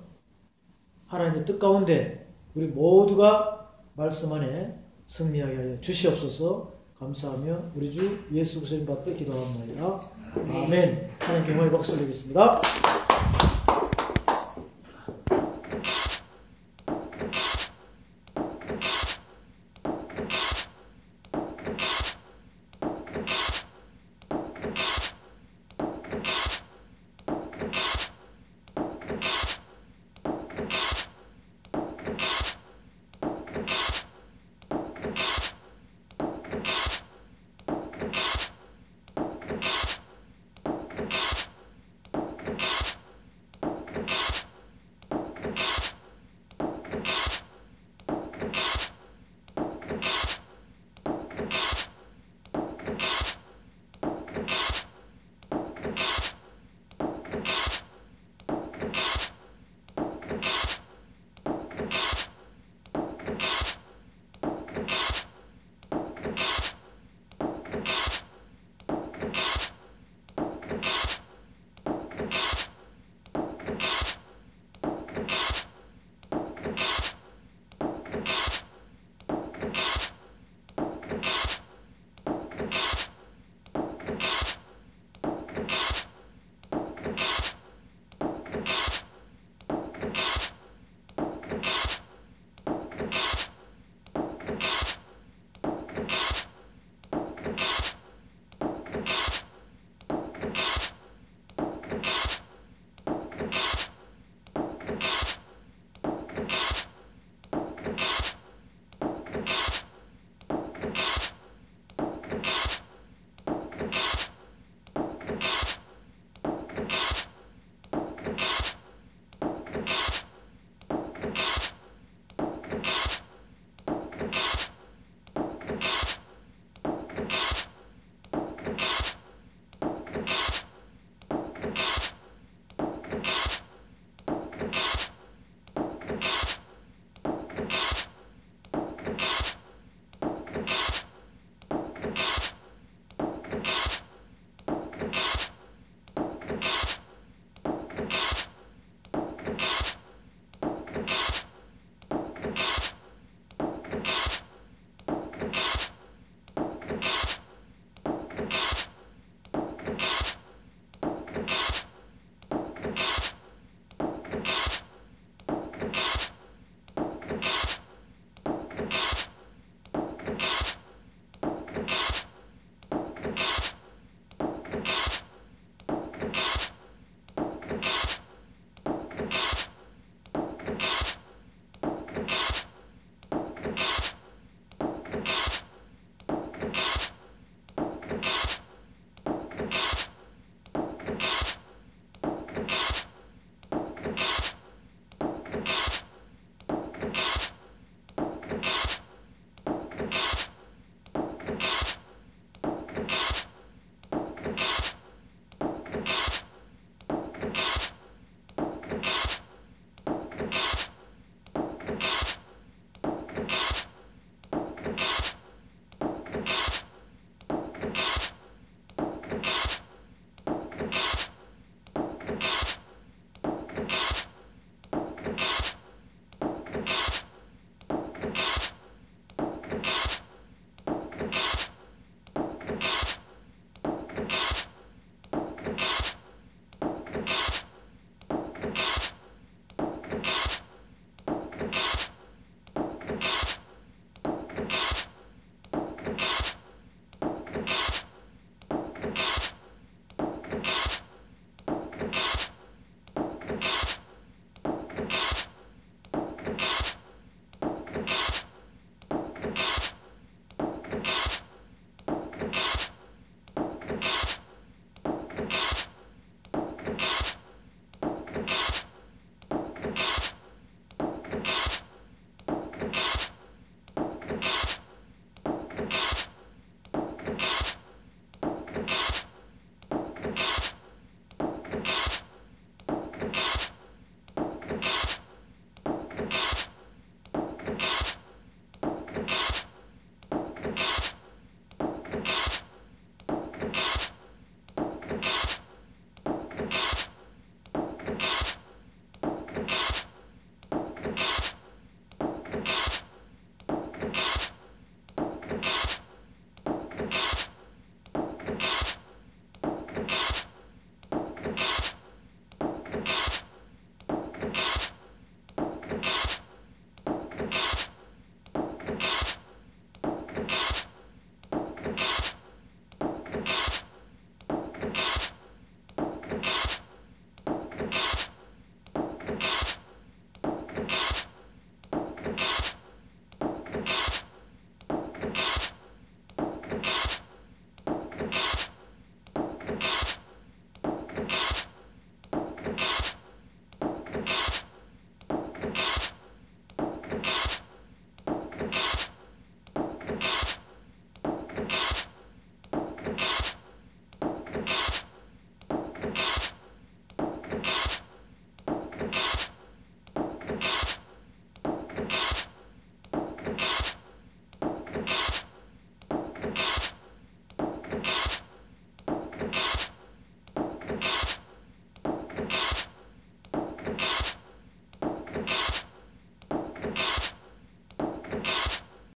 하나님의 뜻 가운데 우리 모두가 말씀 안에 승리하게 하여 주시옵소서. 감사하며 우리 주 예수 그리스도의 받들어 기도합니다. 아멘. 하나님께 영광의 박수를 드리겠습니다.